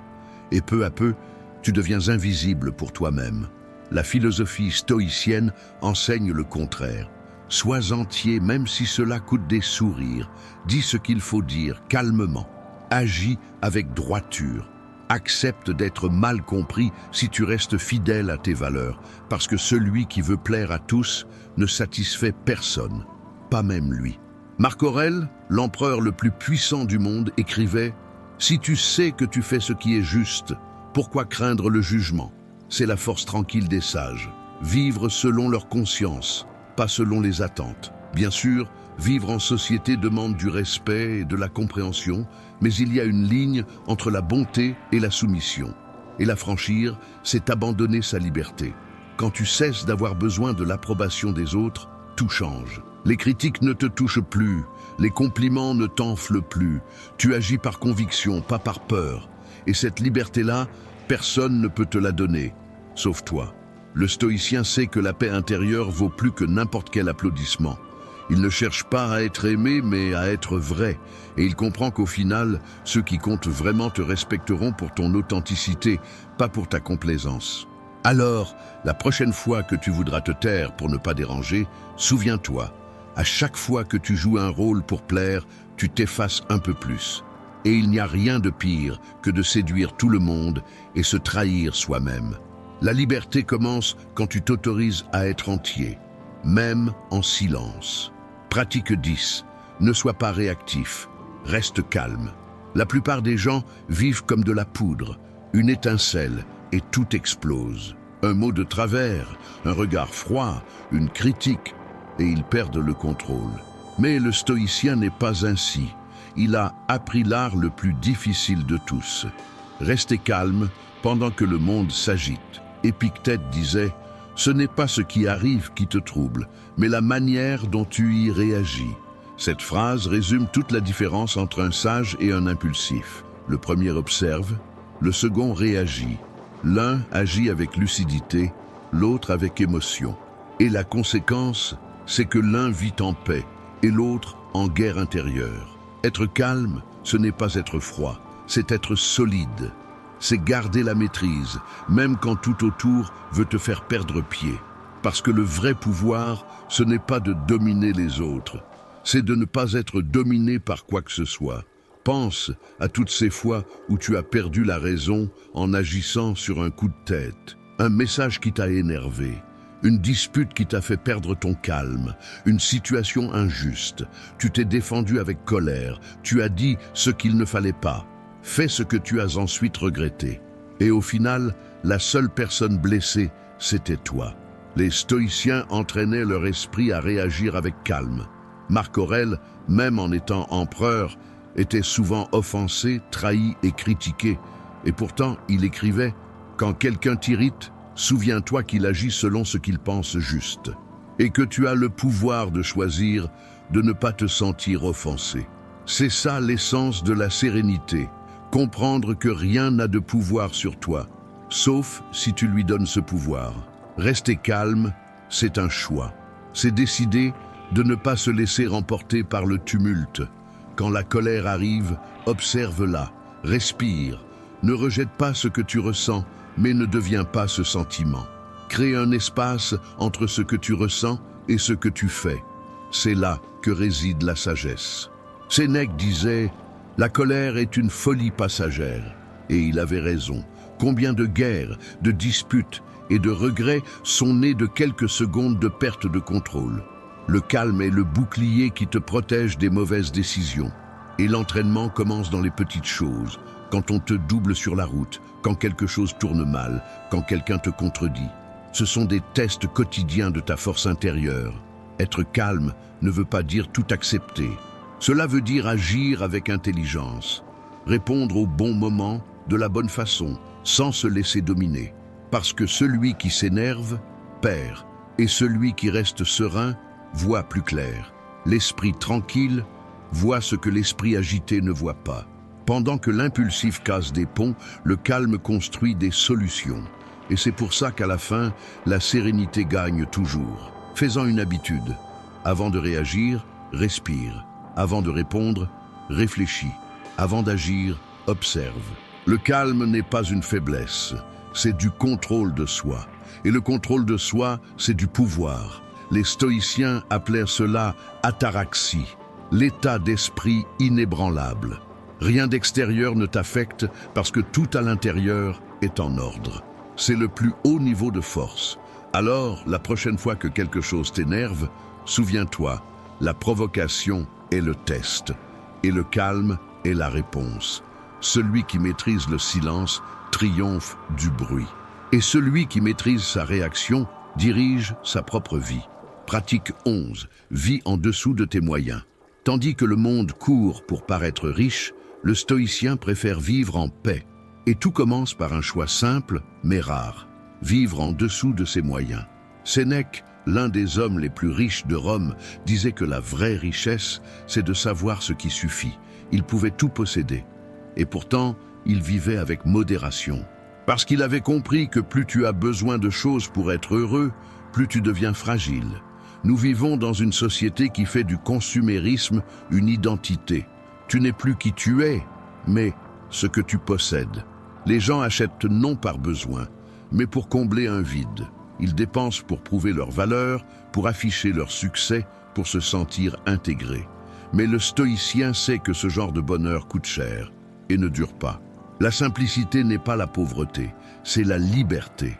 Et peu à peu, tu deviens invisible pour toi-même. La philosophie stoïcienne enseigne le contraire. Sois entier même si cela coûte des sourires. Dis ce qu'il faut dire calmement. Agis avec droiture. Accepte d'être mal compris si tu restes fidèle à tes valeurs, parce que celui qui veut plaire à tous ne satisfait personne, pas même lui. Marc Aurèle, l'empereur le plus puissant du monde, écrivait « Si tu sais que tu fais ce qui est juste, pourquoi craindre le jugement? C'est la force tranquille des sages. Vivre selon leur conscience, pas selon les attentes. Bien sûr, vivre en société demande du respect et de la compréhension, mais il y a une ligne entre la bonté et la soumission. Et la franchir, c'est abandonner sa liberté. Quand tu cesses d'avoir besoin de l'approbation des autres, tout change. Les critiques ne te touchent plus, les compliments ne t'enflent plus. Tu agis par conviction, pas par peur. Et cette liberté-là, personne ne peut te la donner, sauf toi. Le stoïcien sait que la paix intérieure vaut plus que n'importe quel applaudissement. Il ne cherche pas à être aimé, mais à être vrai. Et il comprend qu'au final, ceux qui comptent vraiment te respecteront pour ton authenticité, pas pour ta complaisance. Alors, la prochaine fois que tu voudras te taire pour ne pas déranger, souviens-toi, à chaque fois que tu joues un rôle pour plaire, tu t'effaces un peu plus. Et il n'y a rien de pire que de séduire tout le monde et se trahir soi-même. La liberté commence quand tu t'autorises à être entier, même en silence. Pratique 10. Ne sois pas réactif. Reste calme. La plupart des gens vivent comme de la poudre, une étincelle, et tout explose. Un mot de travers, un regard froid, une critique, et ils perdent le contrôle. Mais le stoïcien n'est pas ainsi. Il a appris l'art le plus difficile de tous. Rester calme pendant que le monde s'agite. Épictète disait « Ce n'est pas ce qui arrive qui te trouble, mais la manière dont tu y réagis. » Cette phrase résume toute la différence entre un sage et un impulsif. Le premier observe, le second réagit. L'un agit avec lucidité, l'autre avec émotion. Et la conséquence, c'est que l'un vit en paix et l'autre en guerre intérieure. Être calme, ce n'est pas être froid, c'est être solide. C'est garder la maîtrise, même quand tout autour veut te faire perdre pied. Parce que le vrai pouvoir, ce n'est pas de dominer les autres, c'est de ne pas être dominé par quoi que ce soit. Pense à toutes ces fois où tu as perdu la raison en agissant sur un coup de tête, un message qui t'a énervé, une dispute qui t'a fait perdre ton calme, une situation injuste. Tu t'es défendu avec colère, tu as dit ce qu'il ne fallait pas. Fais ce que tu as ensuite regretté. Et au final, la seule personne blessée, c'était toi. Les stoïciens entraînaient leur esprit à réagir avec calme. Marc Aurèle, même en étant empereur, était souvent offensé, trahi et critiqué. Et pourtant, il écrivait « Quand quelqu'un t'irrite, souviens-toi qu'il agit selon ce qu'il pense juste, et que tu as le pouvoir de choisir de ne pas te sentir offensé. » C'est ça l'essence de la sérénité. Comprendre que rien n'a de pouvoir sur toi, sauf si tu lui donnes ce pouvoir. Rester calme, c'est un choix. C'est décider de ne pas se laisser remporter par le tumulte. Quand la colère arrive, observe-la, respire. Ne rejette pas ce que tu ressens, mais ne deviens pas ce sentiment. Crée un espace entre ce que tu ressens et ce que tu fais. C'est là que réside la sagesse. Sénèque disait « La colère est une folie passagère ». Et il avait raison. Combien de guerres, de disputes et de regrets sont nés de quelques secondes de perte de contrôle. Le calme est le bouclier qui te protège des mauvaises décisions. Et l'entraînement commence dans les petites choses, quand on te double sur la route, quand quelque chose tourne mal, quand quelqu'un te contredit. Ce sont des tests quotidiens de ta force intérieure. Être calme ne veut pas dire tout accepter. Cela veut dire agir avec intelligence, répondre au bon moment, de la bonne façon, sans se laisser dominer. Parce que celui qui s'énerve perd, et celui qui reste serein voit plus clair. L'esprit tranquille voit ce que l'esprit agité ne voit pas. Pendant que l'impulsif casse des ponts, le calme construit des solutions. Et c'est pour ça qu'à la fin, la sérénité gagne toujours. Fais-en une habitude. Avant de réagir, respire. Avant de répondre, réfléchis. Avant d'agir, observe. Le calme n'est pas une faiblesse, c'est du contrôle de soi. Et le contrôle de soi, c'est du pouvoir. Les stoïciens appelaient cela ataraxie, l'état d'esprit inébranlable. Rien d'extérieur ne t'affecte parce que tout à l'intérieur est en ordre. C'est le plus haut niveau de force. Alors, la prochaine fois que quelque chose t'énerve, souviens-toi, la provocation est le test et le calme est la réponse. Celui qui maîtrise le silence triomphe du bruit. Et celui qui maîtrise sa réaction dirige sa propre vie. Pratique 11. Vis en dessous de tes moyens. Tandis que le monde court pour paraître riche, le stoïcien préfère vivre en paix. Et tout commence par un choix simple, mais rare. Vivre en dessous de ses moyens. Sénèque, l'un des hommes les plus riches de Rome, disait que la vraie richesse, c'est de savoir ce qui suffit. Il pouvait tout posséder. Et pourtant, il vivait avec modération. Parce qu'il avait compris que plus tu as besoin de choses pour être heureux, plus tu deviens fragile. Nous vivons dans une société qui fait du consumérisme une identité. Tu n'es plus qui tu es, mais ce que tu possèdes. Les gens achètent non par besoin, mais pour combler un vide. Ils dépensent pour prouver leur valeur, pour afficher leur succès, pour se sentir intégrés. Mais le stoïcien sait que ce genre de bonheur coûte cher et ne dure pas. La simplicité n'est pas la pauvreté, c'est la liberté.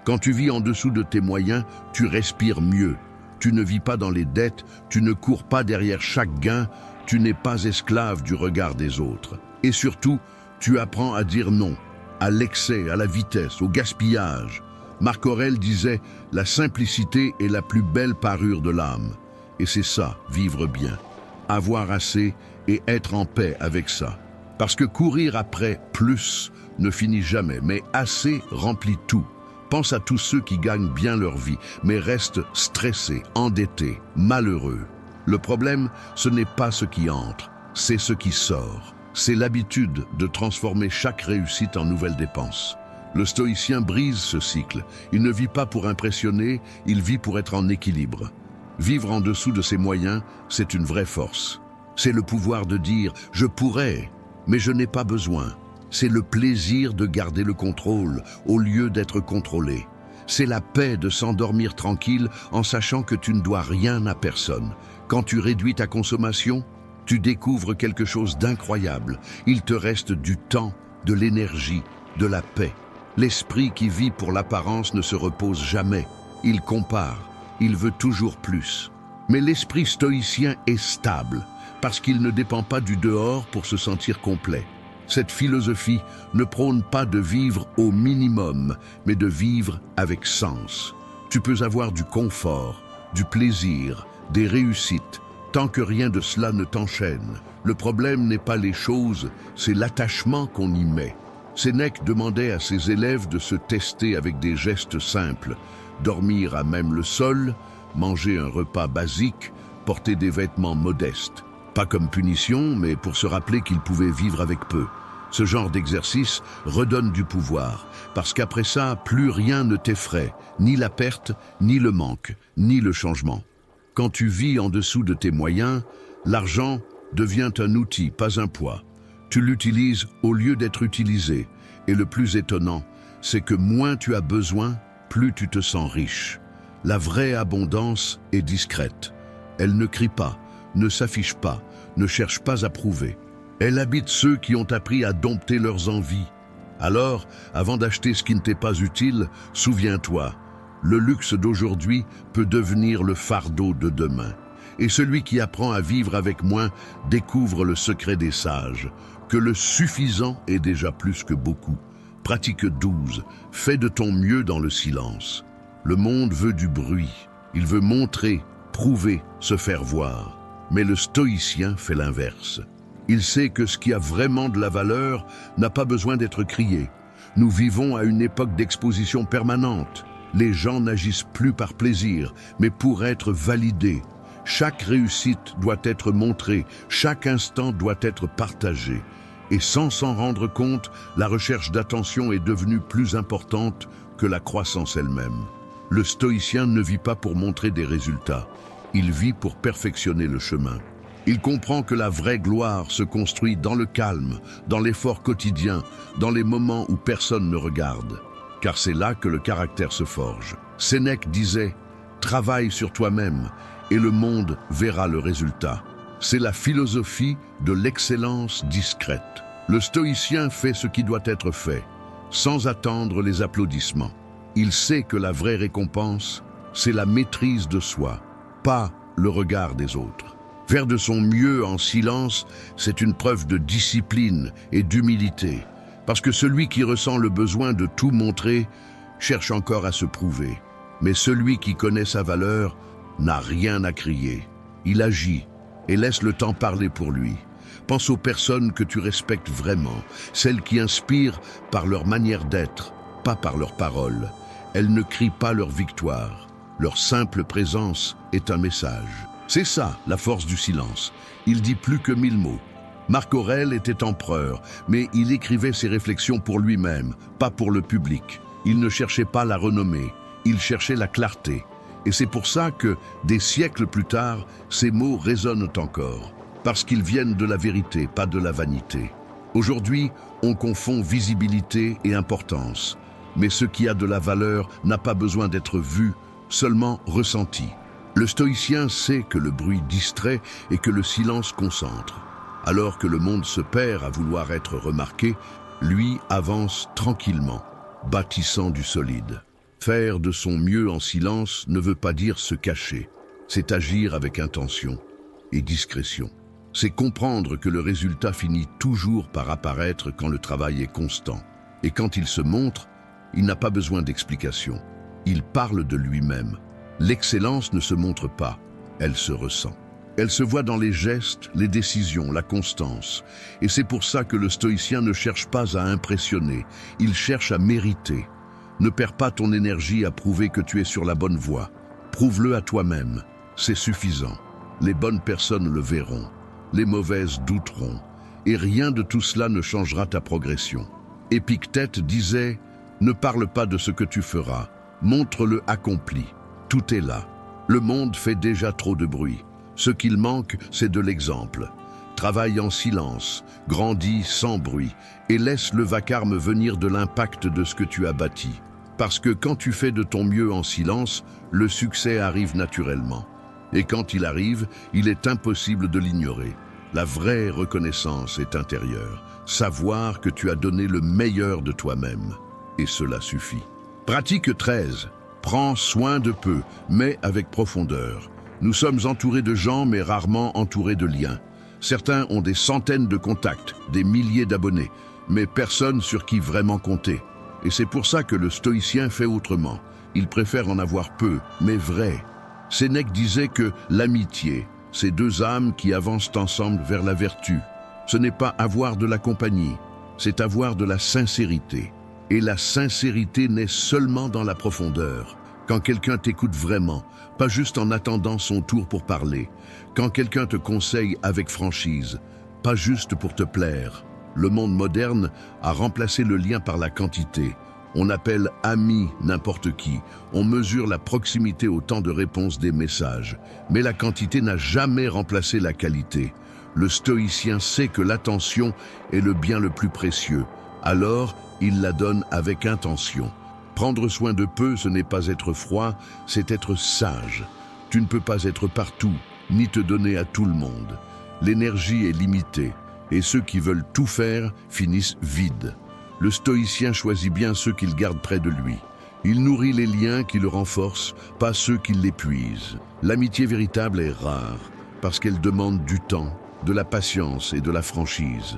Quand tu vis en dessous de tes moyens, tu respires mieux. Tu ne vis pas dans les dettes, tu ne cours pas derrière chaque gain, tu n'es pas esclave du regard des autres. Et surtout, tu apprends à dire non, à l'excès, à la vitesse, au gaspillage. Marc Aurèle disait « La simplicité est la plus belle parure de l'âme ». Et c'est ça, vivre bien. Avoir assez et être en paix avec ça. Parce que courir après plus ne finit jamais, mais assez remplit tout. Pense à tous ceux qui gagnent bien leur vie, mais restent stressés, endettés, malheureux. Le problème, ce n'est pas ce qui entre, c'est ce qui sort. C'est l'habitude de transformer chaque réussite en nouvelle dépense. Le stoïcien brise ce cycle. Il ne vit pas pour impressionner, il vit pour être en équilibre. Vivre en dessous de ses moyens, c'est une vraie force. C'est le pouvoir de dire « je pourrais », mais je n'ai pas besoin. C'est le plaisir de garder le contrôle au lieu d'être contrôlé. C'est la paix de s'endormir tranquille en sachant que tu ne dois rien à personne. Quand tu réduis ta consommation, tu découvres quelque chose d'incroyable. Il te reste du temps, de l'énergie, de la paix. L'esprit qui vit pour l'apparence ne se repose jamais. Il compare, il veut toujours plus. Mais l'esprit stoïcien est stable, parce qu'il ne dépend pas du dehors pour se sentir complet. Cette philosophie ne prône pas de vivre au minimum, mais de vivre avec sens. Tu peux avoir du confort, du plaisir, des réussites, tant que rien de cela ne t'enchaîne. Le problème n'est pas les choses, c'est l'attachement qu'on y met. Sénèque demandait à ses élèves de se tester avec des gestes simples, dormir à même le sol, manger un repas basique, porter des vêtements modestes. Pas comme punition, mais pour se rappeler qu'ils pouvaient vivre avec peu. Ce genre d'exercice redonne du pouvoir, parce qu'après ça, plus rien ne t'effraie, ni la perte, ni le manque, ni le changement. Quand tu vis en dessous de tes moyens, l'argent devient un outil, pas un poids. Tu l'utilises au lieu d'être utilisé. Et le plus étonnant, c'est que moins tu as besoin, plus tu te sens riche. La vraie abondance est discrète. Elle ne crie pas, ne s'affiche pas, ne cherche pas à prouver. Elle habite ceux qui ont appris à dompter leurs envies, Alors, avant d'acheter ce qui ne t'est pas utile, souviens-toi, le luxe d'aujourd'hui peut devenir le fardeau de demain. Et celui qui apprend à vivre avec moins découvre le secret des sages, que le suffisant est déjà plus que beaucoup. Pratique 12, fais de ton mieux dans le silence. Le monde veut du bruit, il veut montrer, prouver, se faire voir. Mais le stoïcien fait l'inverse. Il sait que ce qui a vraiment de la valeur n'a pas besoin d'être crié. Nous vivons à une époque d'exposition permanente. Les gens n'agissent plus par plaisir, mais pour être validés. Chaque réussite doit être montrée, chaque instant doit être partagé. Et sans s'en rendre compte, la recherche d'attention est devenue plus importante que la croissance elle-même. Le stoïcien ne vit pas pour montrer des résultats, il vit pour perfectionner le chemin. Il comprend que la vraie gloire se construit dans le calme, dans l'effort quotidien, dans les moments où personne ne regarde. Car c'est là que le caractère se forge. Sénèque disait « Travaille sur toi-même » et le monde verra le résultat. C'est la philosophie de l'excellence discrète. Le stoïcien fait ce qui doit être fait, sans attendre les applaudissements. Il sait que la vraie récompense, c'est la maîtrise de soi, pas le regard des autres. Faire de son mieux en silence, c'est une preuve de discipline et d'humilité, parce que celui qui ressent le besoin de tout montrer cherche encore à se prouver. Mais celui qui connaît sa valeur n'a rien à crier. Il agit et laisse le temps parler pour lui. Pense aux personnes que tu respectes vraiment, celles qui inspirent par leur manière d'être, pas par leurs paroles. Elles ne crient pas leur victoire. Leur simple présence est un message. C'est ça, la force du silence. Il dit plus que 1000 mots. Marc Aurèle était empereur, mais il écrivait ses réflexions pour lui-même, pas pour le public. Il ne cherchait pas la renommée, il cherchait la clarté. Et c'est pour ça que, des siècles plus tard, ces mots résonnent encore. Parce qu'ils viennent de la vérité, pas de la vanité. Aujourd'hui, on confond visibilité et importance. Mais ce qui a de la valeur n'a pas besoin d'être vu, seulement ressenti. Le stoïcien sait que le bruit distrait et que le silence concentre. Alors que le monde se perd à vouloir être remarqué, lui avance tranquillement, bâtissant du solide. Faire de son mieux en silence ne veut pas dire se cacher, c'est agir avec intention et discrétion. C'est comprendre que le résultat finit toujours par apparaître quand le travail est constant. Et quand il se montre, il n'a pas besoin d'explication. Il parle de lui-même. L'excellence ne se montre pas, elle se ressent. Elle se voit dans les gestes, les décisions, la constance. Et c'est pour ça que le stoïcien ne cherche pas à impressionner, il cherche à mériter. Ne perds pas ton énergie à prouver que tu es sur la bonne voie. Prouve-le à toi-même, c'est suffisant. Les bonnes personnes le verront, les mauvaises douteront. Et rien de tout cela ne changera ta progression. Épictète disait « Ne parle pas de ce que tu feras, montre-le accompli. Tout est là. Le monde fait déjà trop de bruit. Ce qu'il manque, c'est de l'exemple. Travaille en silence, grandis sans bruit et laisse le vacarme venir de l'impact de ce que tu as bâti. Parce que quand tu fais de ton mieux en silence, le succès arrive naturellement. Et quand il arrive, il est impossible de l'ignorer. La vraie reconnaissance est intérieure. Savoir que tu as donné le meilleur de toi-même. Et cela suffit. Pratique 13. Prends soin de peu, mais avec profondeur. Nous sommes entourés de gens, mais rarement entourés de liens. Certains ont des centaines de contacts, des milliers d'abonnés, mais personne sur qui vraiment compter. Et c'est pour ça que le stoïcien fait autrement. Il préfère en avoir peu, mais vrai. Sénèque disait que l'amitié, c'est deux âmes qui avancent ensemble vers la vertu. Ce n'est pas avoir de la compagnie, c'est avoir de la sincérité. Et la sincérité naît seulement dans la profondeur. Quand quelqu'un t'écoute vraiment, pas juste en attendant son tour pour parler. Quand quelqu'un te conseille avec franchise, pas juste pour te plaire. Le monde moderne a remplacé le lien par la quantité. On appelle ami n'importe qui. On mesure la proximité au temps de réponse des messages. Mais la quantité n'a jamais remplacé la qualité. Le stoïcien sait que l'attention est le bien le plus précieux. Alors, il la donne avec intention. Prendre soin de peu, ce n'est pas être froid, c'est être sage. Tu ne peux pas être partout, ni te donner à tout le monde. L'énergie est limitée, et ceux qui veulent tout faire finissent vides. Le stoïcien choisit bien ceux qu'il garde près de lui. Il nourrit les liens qui le renforcent, pas ceux qui l'épuisent. L'amitié véritable est rare, parce qu'elle demande du temps, de la patience et de la franchise.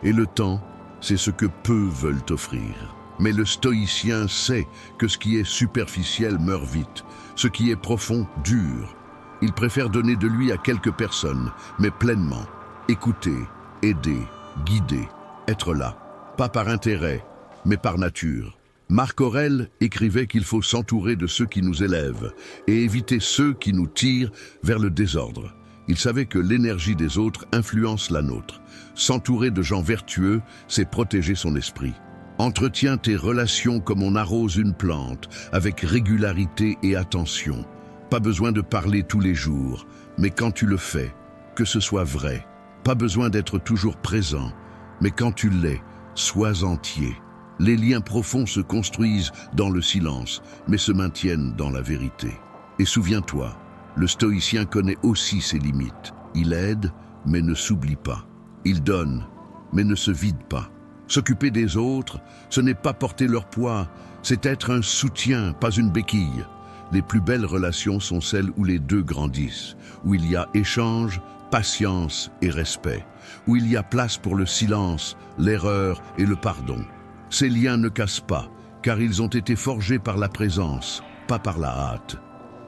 Et le temps, c'est ce que peu veulent offrir. Mais le stoïcien sait que ce qui est superficiel meurt vite, ce qui est profond dure. Il préfère donner de lui à quelques personnes, mais pleinement. Écouter, aider, guider, être là. Pas par intérêt, mais par nature. Marc Aurèle écrivait qu'il faut s'entourer de ceux qui nous élèvent et éviter ceux qui nous tirent vers le désordre. Il savait que l'énergie des autres influence la nôtre. S'entourer de gens vertueux, c'est protéger son esprit. Entretiens tes relations comme on arrose une plante, avec régularité et attention. Pas besoin de parler tous les jours, mais quand tu le fais, que ce soit vrai. Pas besoin d'être toujours présent, mais quand tu l'es, sois entier. Les liens profonds se construisent dans le silence, mais se maintiennent dans la vérité. Et souviens-toi, le stoïcien connaît aussi ses limites. Il aide, mais ne s'oublie pas. Il donne, mais ne se vide pas. S'occuper des autres, ce n'est pas porter leur poids, c'est être un soutien, pas une béquille. Les plus belles relations sont celles où les deux grandissent, où il y a échange, patience et respect, où il y a place pour le silence, l'erreur et le pardon. Ces liens ne cassent pas, car ils ont été forgés par la présence, pas par la hâte.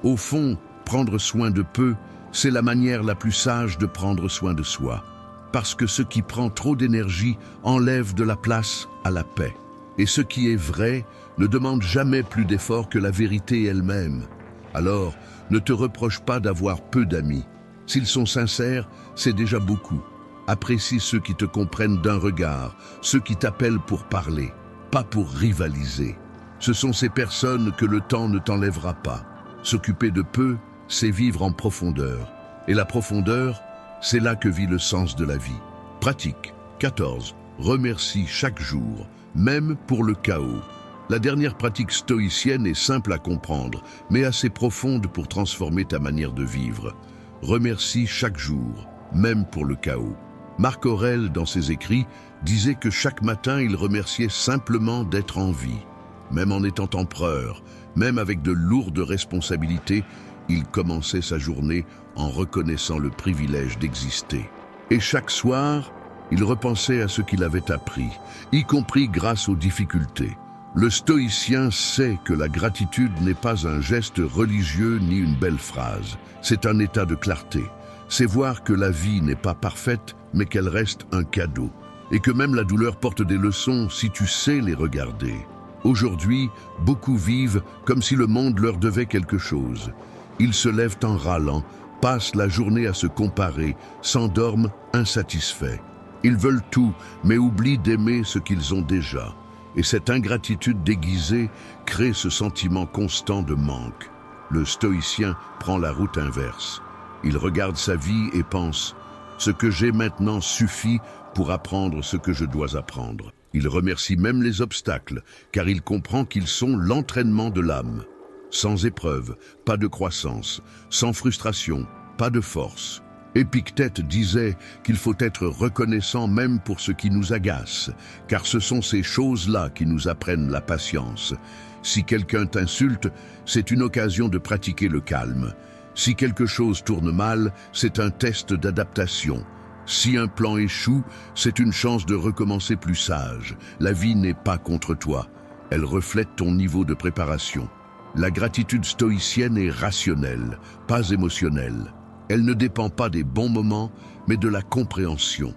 Au fond, prendre soin de peu, c'est la manière la plus sage de prendre soin de soi, parce que ce qui prend trop d'énergie enlève de la place à la paix. Et ce qui est vrai ne demande jamais plus d'efforts que la vérité elle-même. Alors, ne te reproche pas d'avoir peu d'amis. S'ils sont sincères, c'est déjà beaucoup. Apprécie ceux qui te comprennent d'un regard, ceux qui t'appellent pour parler, pas pour rivaliser. Ce sont ces personnes que le temps ne t'enlèvera pas. S'occuper de peu, c'est vivre en profondeur. Et la profondeur, c'est là que vit le sens de la vie. Pratique 14. Remercie chaque jour, même pour le chaos. La dernière pratique stoïcienne est simple à comprendre, mais assez profonde pour transformer ta manière de vivre. Remercie chaque jour, même pour le chaos. Marc Aurèle, dans ses écrits, disait que chaque matin, il remerciait simplement d'être en vie. Même en étant empereur, même avec de lourdes responsabilités, il commençait sa journée en reconnaissant le privilège d'exister. Et chaque soir, il repensait à ce qu'il avait appris, y compris grâce aux difficultés. Le stoïcien sait que la gratitude n'est pas un geste religieux ni une belle phrase. C'est un état de clarté. C'est voir que la vie n'est pas parfaite, mais qu'elle reste un cadeau. Et que même la douleur porte des leçons si tu sais les regarder. Aujourd'hui, beaucoup vivent comme si le monde leur devait quelque chose. Ils se lèvent en râlant, passent la journée à se comparer, s'endorment insatisfaits. Ils veulent tout, mais oublient d'aimer ce qu'ils ont déjà. Et cette ingratitude déguisée crée ce sentiment constant de manque. Le stoïcien prend la route inverse. Il regarde sa vie et pense « Ce que j'ai maintenant suffit pour apprendre ce que je dois apprendre ». Il remercie même les obstacles, car il comprend qu'ils sont l'entraînement de l'âme. Sans épreuve, pas de croissance. Sans frustration, pas de force. Épictète disait qu'il faut être reconnaissant même pour ce qui nous agace, car ce sont ces choses-là qui nous apprennent la patience. Si quelqu'un t'insulte, c'est une occasion de pratiquer le calme. Si quelque chose tourne mal, c'est un test d'adaptation. Si un plan échoue, c'est une chance de recommencer plus sage. La vie n'est pas contre toi. Elle reflète ton niveau de préparation. La gratitude stoïcienne est rationnelle, pas émotionnelle. Elle ne dépend pas des bons moments, mais de la compréhension.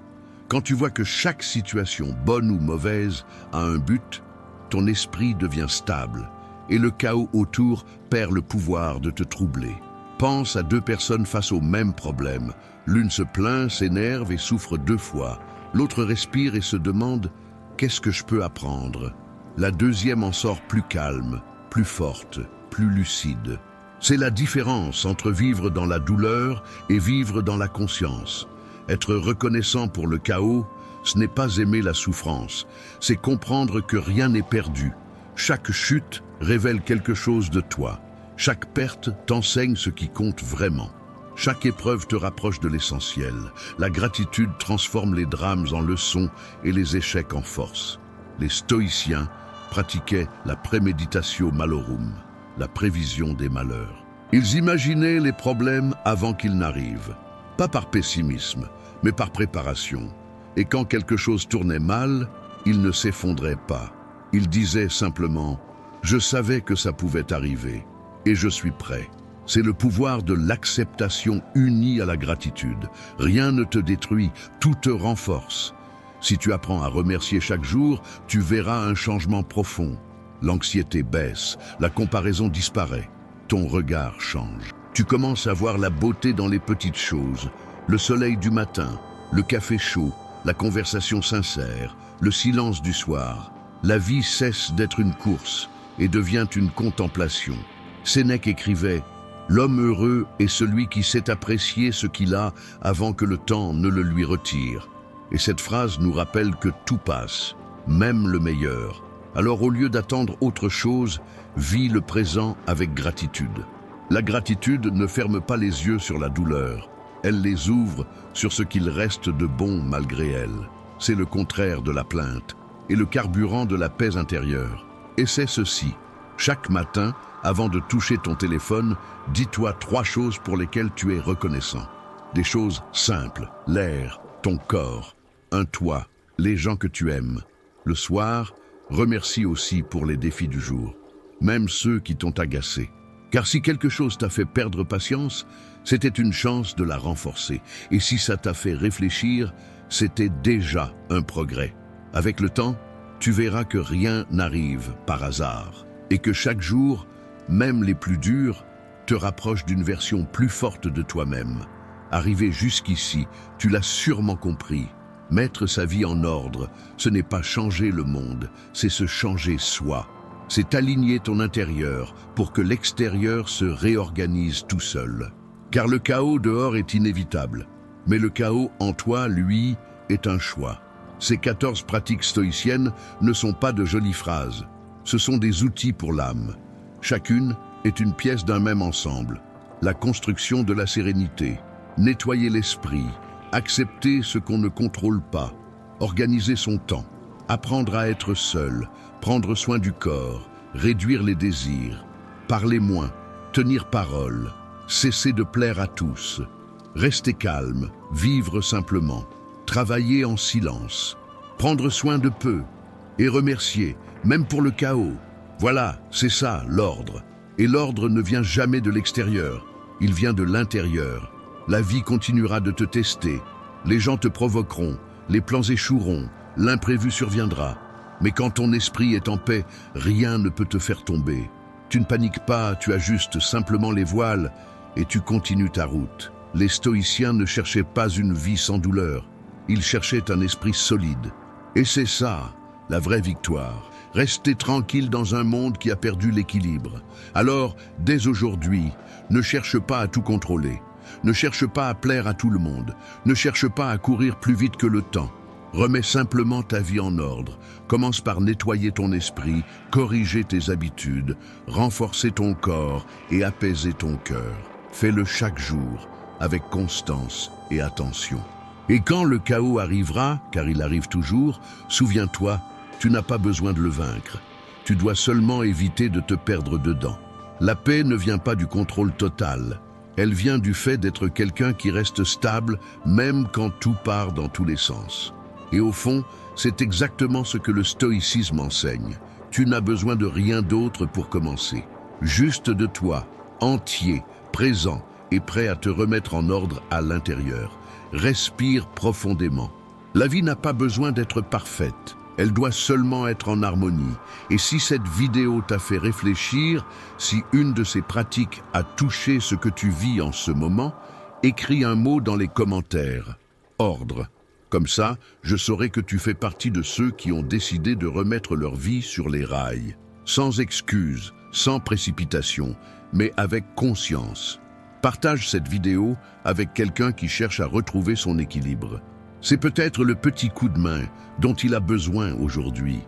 Quand tu vois que chaque situation, bonne ou mauvaise, a un but, ton esprit devient stable et le chaos autour perd le pouvoir de te troubler. Pense à deux personnes face au même problème. L'une se plaint, s'énerve et souffre 2 fois. L'autre respire et se demande « Qu'est-ce que je peux apprendre ?» La deuxième en sort plus calme, plus forte, plus lucide. C'est la différence entre vivre dans la douleur et vivre dans la conscience. Être reconnaissant pour le chaos, ce n'est pas aimer la souffrance, c'est comprendre que rien n'est perdu. Chaque chute révèle quelque chose de toi. Chaque perte t'enseigne ce qui compte vraiment. Chaque épreuve te rapproche de l'essentiel. La gratitude transforme les drames en leçons et les échecs en force. Les stoïciens pratiquaient la premeditatio malorum, la prévision des malheurs. Ils imaginaient les problèmes avant qu'ils n'arrivent, pas par pessimisme, mais par préparation. Et quand quelque chose tournait mal, ils ne s'effondraient pas. Ils disaient simplement « Je savais que ça pouvait arriver, et je suis prêt ». C'est le pouvoir de l'acceptation unie à la gratitude. Rien ne te détruit, tout te renforce. Si tu apprends à remercier chaque jour, tu verras un changement profond. L'anxiété baisse, la comparaison disparaît, ton regard change. Tu commences à voir la beauté dans les petites choses, le soleil du matin, le café chaud, la conversation sincère, le silence du soir. La vie cesse d'être une course et devient une contemplation. Sénèque écrivait « L'homme heureux est celui qui sait apprécier ce qu'il a avant que le temps ne le lui retire ». Et cette phrase nous rappelle que tout passe, même le meilleur. Alors au lieu d'attendre autre chose, vis le présent avec gratitude. La gratitude ne ferme pas les yeux sur la douleur. Elle les ouvre sur ce qu'il reste de bon malgré elle. C'est le contraire de la plainte et le carburant de la paix intérieure. Et c'est ceci. Chaque matin, avant de toucher ton téléphone, dis-toi 3 choses pour lesquelles tu es reconnaissant. Des choses simples, l'air, ton corps, un toit, les gens que tu aimes. Le soir, remercie aussi pour les défis du jour, même ceux qui t'ont agacé. Car si quelque chose t'a fait perdre patience, c'était une chance de la renforcer. Et si ça t'a fait réfléchir, c'était déjà un progrès. Avec le temps, tu verras que rien n'arrive par hasard. Et que chaque jour, même les plus durs, te rapprochent d'une version plus forte de toi-même. Arrivé jusqu'ici, tu l'as sûrement compris. Mettre sa vie en ordre, ce n'est pas changer le monde, c'est se changer soi. C'est aligner ton intérieur pour que l'extérieur se réorganise tout seul. Car le chaos dehors est inévitable, mais le chaos en toi, lui, est un choix. Ces 14 pratiques stoïciennes ne sont pas de jolies phrases, ce sont des outils pour l'âme. Chacune est une pièce d'un même ensemble. La construction de la sérénité, nettoyer l'esprit, accepter ce qu'on ne contrôle pas, organiser son temps, apprendre à être seul, prendre soin du corps, réduire les désirs, parler moins, tenir parole, cesser de plaire à tous, rester calme, vivre simplement, travailler en silence, prendre soin de peu et remercier, même pour le chaos. Voilà, c'est ça, l'ordre. Et l'ordre ne vient jamais de l'extérieur, il vient de l'intérieur. La vie continuera de te tester, les gens te provoqueront, les plans échoueront, l'imprévu surviendra. Mais quand ton esprit est en paix, rien ne peut te faire tomber. Tu ne paniques pas, tu ajustes simplement les voiles et tu continues ta route. Les stoïciens ne cherchaient pas une vie sans douleur, ils cherchaient un esprit solide. Et c'est ça, la vraie victoire. Rester tranquille dans un monde qui a perdu l'équilibre. Alors, dès aujourd'hui, ne cherche pas à tout contrôler. Ne cherche pas à plaire à tout le monde. Ne cherche pas à courir plus vite que le temps. Remets simplement ta vie en ordre. Commence par nettoyer ton esprit, corriger tes habitudes, renforcer ton corps et apaiser ton cœur. Fais-le chaque jour, avec constance et attention. Et quand le chaos arrivera, car il arrive toujours, souviens-toi, tu n'as pas besoin de le vaincre. Tu dois seulement éviter de te perdre dedans. La paix ne vient pas du contrôle total. Elle vient du fait d'être quelqu'un qui reste stable, même quand tout part dans tous les sens. Et au fond, c'est exactement ce que le stoïcisme enseigne. Tu n'as besoin de rien d'autre pour commencer. Juste de toi, entier, présent et prêt à te remettre en ordre à l'intérieur. Respire profondément. La vie n'a pas besoin d'être parfaite. Elle doit seulement être en harmonie. Et si cette vidéo t'a fait réfléchir, si une de ces pratiques a touché ce que tu vis en ce moment, écris un mot dans les commentaires. Ordre. Comme ça, je saurai que tu fais partie de ceux qui ont décidé de remettre leur vie sur les rails. Sans excuse, sans précipitation, mais avec conscience. Partage cette vidéo avec quelqu'un qui cherche à retrouver son équilibre. C'est peut-être le petit coup de main dont il a besoin aujourd'hui.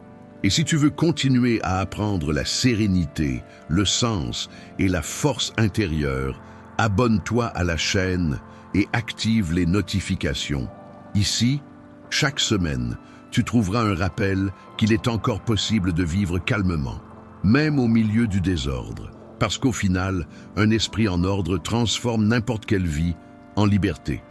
Et si tu veux continuer à apprendre la sérénité, le sens et la force intérieure, abonne-toi à la chaîne et active les notifications. Ici, chaque semaine, tu trouveras un rappel qu'il est encore possible de vivre calmement, même au milieu du désordre, parce qu'au final, un esprit en ordre transforme n'importe quelle vie en liberté.